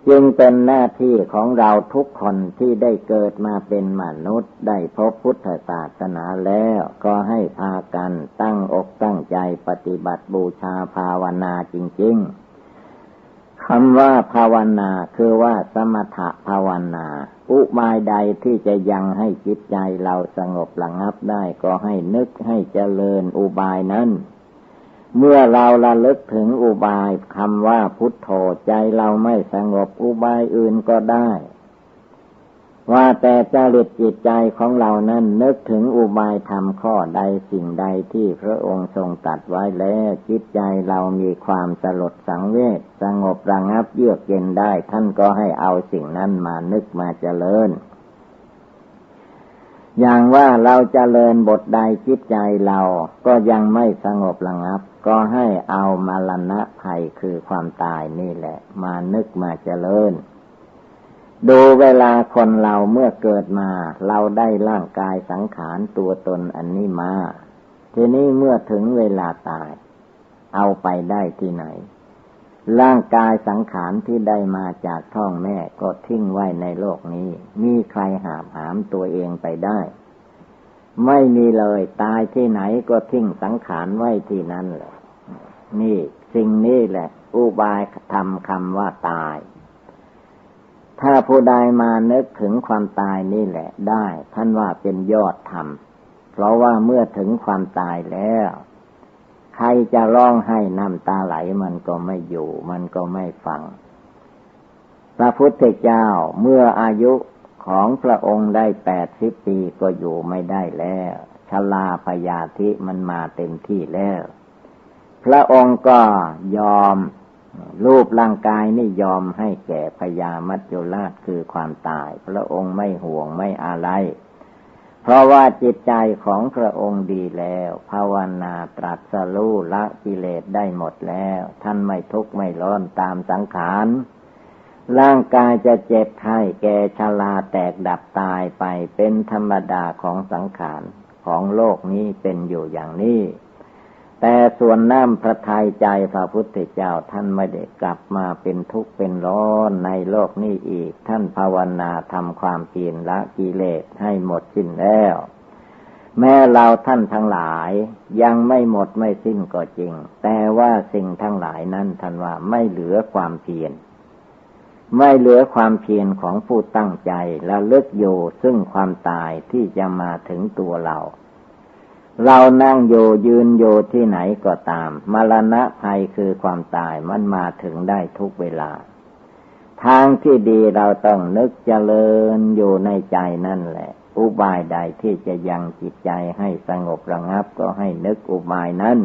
B: จึงเป็นหน้าที่ของเราทุกคนที่ได้เกิดมาเป็นมนุษย์ได้พบพุทธศาสนาแล้วก็ให้พากันตั้งอกตั้งใจปฏิบัติบูชาภาวนาจริงๆคำว่าภาวนาคือว่าสมถภาวนาอุบายใดที่จะยังให้จิตใจเราสงบระงับได้ก็ให้นึกให้เจริญอุบายนั้นเมื่อเราระลึกถึงอุบายคำว่าพุทโธใจเราไม่สงบอุบายอื่นก็ได้ว่าแต่จริตจิตใจของเรานั้นนึกถึงอุบายธรรมข้อใดสิ่งใดที่พระองค์ทรงตรัสไว้แล้วจิตใจเรามีความสลดสังเวชสงบระงับเยือกเย็นได้ท่านก็ให้เอาสิ่งนั้นมานึกมาเจริญอย่างว่าเราเจริญบทใดจิตใจเราก็ยังไม่สงบระงับก็ให้เอามรณะภัยคือความตายนี่แหละมานึกมาเจริญดูเวลาคนเราเมื่อเกิดมาเราได้ร่างกายสังขารตัวตนอันนี้มาทีนี้เมื่อถึงเวลาตายเอาไปได้ที่ไหนร่างกายสังขารที่ได้มาจากท้องแม่ก็ทิ้งไว้ในโลกนี้มีใครหามตัวเองไปได้ไม่มีเลยตายที่ไหนก็ทิ้งสังขารไว้ที่นั่นแหละนี่สิ่งนี้แหละอุบายธรรมคำว่าตายถ้าผู้ใดมานึกถึงความตายนี่แหละได้ท่านว่าเป็นยอดธรรมเพราะว่าเมื่อถึงความตายแล้วใครจะร้องไห้น้ำตาไหลมันก็ไม่อยู่มันก็ไม่ฟังพระพุทธเจ้าเมื่ออายุของพระองค์ได้80 ปีก็อยู่ไม่ได้แล้วชราพยาธิมันมาเต็มที่แล้วพระองค์ก็ยอมรูปร่างกายนี่ยอมให้แก่พญามัจจุราชคือความตายพระองค์ไม่ห่วงไม่อะไรเพราะว่าจิตใจของพระองค์ดีแล้วภาวนาตรัสรู้ละกิเลสได้หมดแล้วท่านไม่ทุกข์ไม่ร้อนตามสังขารร่างกายจะเจ็บไข้แก่ชราแตกดับตายไปเป็นธรรมดาของสังขารของโลกนี้เป็นอยู่อย่างนี้แต่ส่วนน้ำพระทัยใจพระพุทธเจ้าท่านไม่ได้กลับมาเป็นทุกข์เป็นร้อนในโลกนี้อีกท่านภาวนาทำความเพียรละกิเลสให้หมดสิ้นแล้วแม้เราท่านทั้งหลายยังไม่หมดไม่สิ้นก็จริงแต่ว่าสิ่งทั้งหลายนั้นท่านว่าไม่เหลือความเพียร ไม่เหลือความเพียรของผู้ตั้งใจและลึกอยู่ซึ่งความตายที่จะมาถึงตัวเรานั่งอยู่ยืนอยู่ที่ไหนก็ตามมรณะภัยคือความตายมันมาถึงได้ทุกเวลาทางที่ดีเราต้องนึกเจริญอยู่ในใจนั่นแหละอุบายใดที่จะยังจิตใจให้สงบระงับก็ให้นึกอุบายนั้น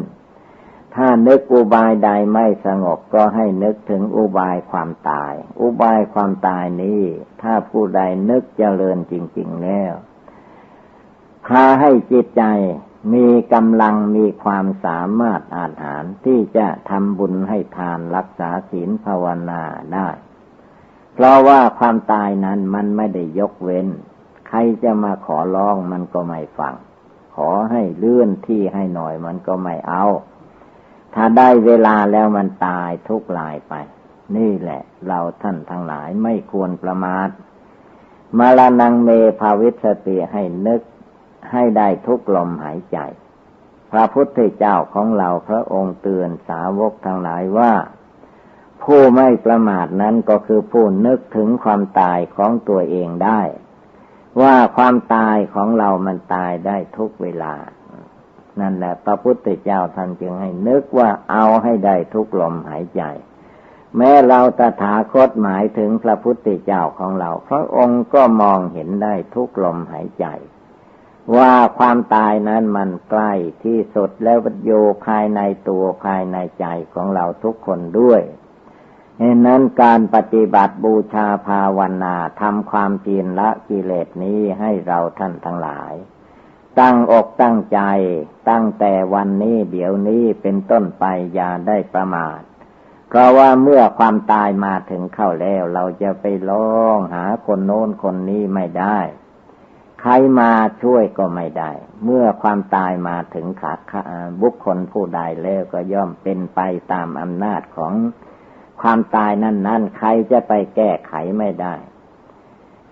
B: ถ้านึกอุบายใดไม่สงบก็ให้นึกถึงอุบายความตายอุบายความตายนี้ถ้าผู้ใดนึกเจริญจริงๆแล้วพาให้จิตใจมีกำลังมีความสามารถอาจหาญที่จะทำบุญให้ทานรักษาศีลภาวนาได้เพราะว่าความตายนั้นมันไม่ได้ยกเว้นใครจะมาขอร้องมันก็ไม่ฟังขอให้เลื่อนที่ให้หน่อยมันก็ไม่เอาถ้าได้เวลาแล้วมันตายทุกข์ลายไปนี่แหละเราท่านทั้งหลายไม่ควรประมาทมรณังเมภาวิสติให้นึกให้ได้ทุกลมหายใจพระพุทธเจ้าของเราพระองค์เตือนสาวกทั้งหลายว่าผู้ไม่ประมาทนั้นก็คือผู้นึกถึงความตายของตัวเองได้ว่าความตายของเรามันตายได้ทุกเวลานั่นแหละพระพุทธเจ้าท่านจึงให้นึกว่าเอาให้ได้ทุกลมหายใจแม้เราตถาคตหมายถึงพระพุทธเจ้าของเราพระองค์ก็มองเห็นได้ทุกลมหายใจว่าความตายนั้นมันใกล้ที่สุดแล้วอยู่ภายในตัวภายในใจของเราทุกคนด้วยฉะนั้นการปฏิบัติบูชาภาวนาทำความเพียรละกิเลสนี้ให้เราท่านทั้งหลายตั้งอกตั้งใจตั้งแต่วันนี้เดี๋ยวนี้เป็นต้นไปอย่าได้ประมาทเพราะว่าเมื่อความตายมาถึงเข้าแล้วเราจะไปร้องหาคนโน้นคนนี้ไม่ได้ใครมาช่วยก็ไม่ได้เมื่อความตายมาถึงขาดบุคคลผู้ใดแล้วก็ย่อมเป็นไปตามอำนาจของความตายนั้นใครจะไปแก้ไขไม่ได้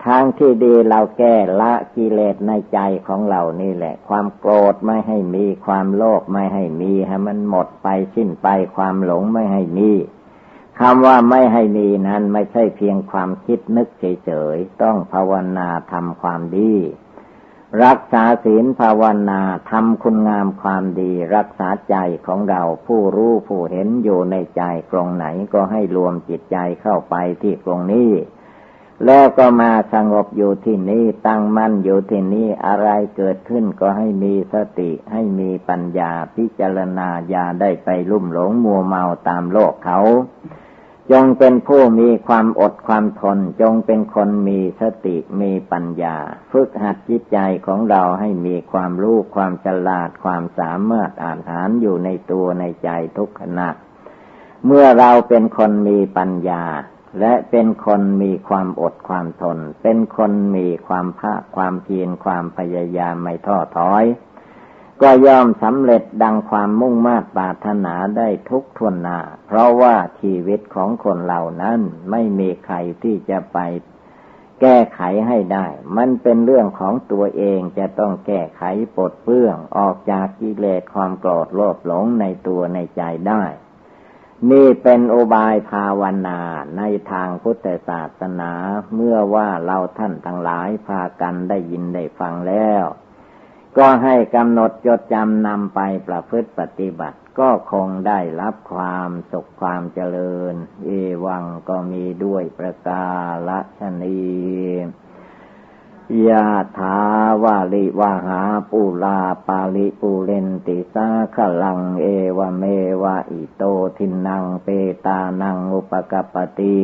B: ทางที่ดีเราแก้ละกิเลสในใจของเรานี่แหละความโกรธไม่ให้มีความโลภไม่ให้มีให้มันหมดไปสิ้นไปความหลงไม่ให้มีคำว่าไม่ให้มีนั้นไม่ใช่เพียงความคิดนึกเฉยๆต้องภาวนาทำความดีรักษาศีลภาวนาทำคุณงามความดีรักษาใจของเราผู้รู้ผู้เห็นอยู่ในใจตรงไหนก็ให้รวมจิตใจเข้าไปที่ตรงนี้แล้วก็มาสงบอยู่ที่นี้ตั้งมั่นอยู่ที่นี้อะไรเกิดขึ้นก็ให้มีสติให้มีปัญญาพิจารณาอย่าได้ไปลุ่มหลงมัวเมาตามโลกเขาจงเป็นผู้มีความอดความทนจงเป็นคนมีสติมีปัญญาฝึกหัดจิตใจของเราให้มีความรู้ความฉลาดความสามารถอาจหาญอยู่ในตัวในใจทุกขณะเมื่อเราเป็นคนมีปัญญาและเป็นคนมีความอดความทนเป็นคนมีความภาคความเพียรความพยายามไม่ท้อถอยก็ย่อมสำเร็จดังความมุ่งมา่ปรารถนาได้ทุกทวนหน้าเพราะว่าชีวิตของคนเหล่านั้นไม่มีใครที่จะไปแก้ไขให้ได้มันเป็นเรื่องของตัวเองจะต้องแก้ไขปลดเปลื้องออกจากกิเลสความโกรธโลภหลงในตัวในใจได้นี่เป็นอุบายภาวนาในทางพุทธศาสนาเมื่อว่าเราท่านทั้งหลายพากันได้ยินได้ฟังแล้วก็ให้กำหนดจดจำนำไปประพฤติปฏิบัติก็คงได้รับความสุขความเจริญเอวังก็มีด้วยประกาศนียะถาวาลิวหาปุราปาลิปุเรนติสาขลังเอวเมวะอิโตทินังเปตานังอุปกัปปติ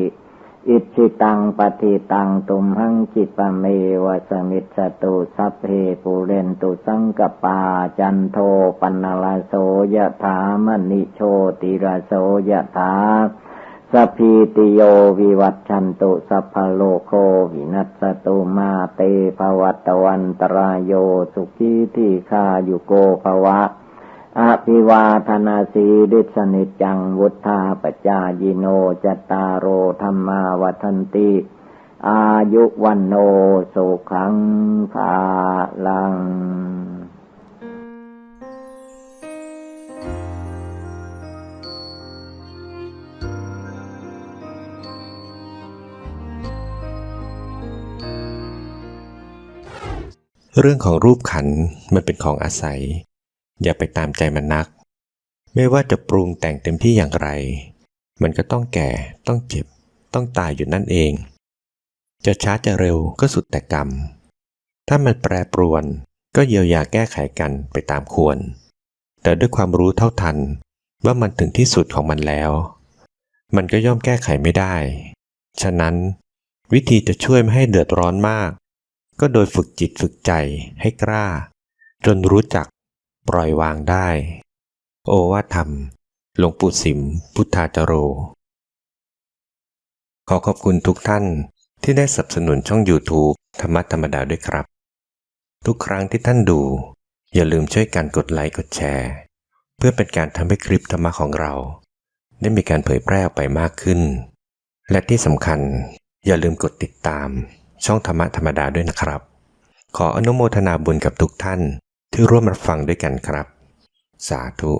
B: อิชิตังปฏิตังตุมหังคิปะเมวะสมิจฉตุสัพเพปุเรนตุสังกปาจันโทปนลาโสยะถามณิโชติราโสยะถาสัพพิติโยวิวัชชันตุสัพพโลกโควินัสสตุมาเตภวัตวันตรายโยสุขีทีฆายุโกภวะอภิวาทนาสีดิสนิจจังวุธาปจายิโนจตารโอธรรมาวัฏันติอายุวันโนสุขังภาลัง
A: เรื่องของรูปขันธ์มันเป็นของอาศัยอย่าไปตามใจมันนักไม่ว่าจะปรุงแต่งเต็มที่อย่างไรมันก็ต้องแก่ต้องเจ็บต้องตายอยู่นั่นเองจะช้าจะเร็วก็สุดแต่กรรมถ้ามันแปรปรวนก็เยียวยาแก้ไขกันไปตามควรแต่ด้วยความรู้เท่าทันว่ามันถึงที่สุดของมันแล้วมันก็ย่อมแก้ไขไม่ได้ฉะนั้นวิธีจะช่วยไม่ให้เดือดร้อนมากก็โดยฝึกจิตฝึกใจให้กล้าจนรู้จักปล่อยวางได้โอวาทธรรมหลวงปู่สิมพุทธาจโรขอขอบคุณทุกท่านที่ได้สนับสนุนช่อง YouTube ธรรมะธรรมดาด้วยครับทุกครั้งที่ท่านดูอย่าลืมช่วยกันกดไลค์กดแชร์เพื่อเป็นการทำให้คลิปธรรมะของเราได้มีการเผยแพร่ออกไปมากขึ้นและที่สำคัญอย่าลืมกดติดตามช่องธรรมะธรรมดาด้วยนะครับขออนุโมทนาบุญกับทุกท่านที่ร่วมรับฟังด้วยกันครับสาธุ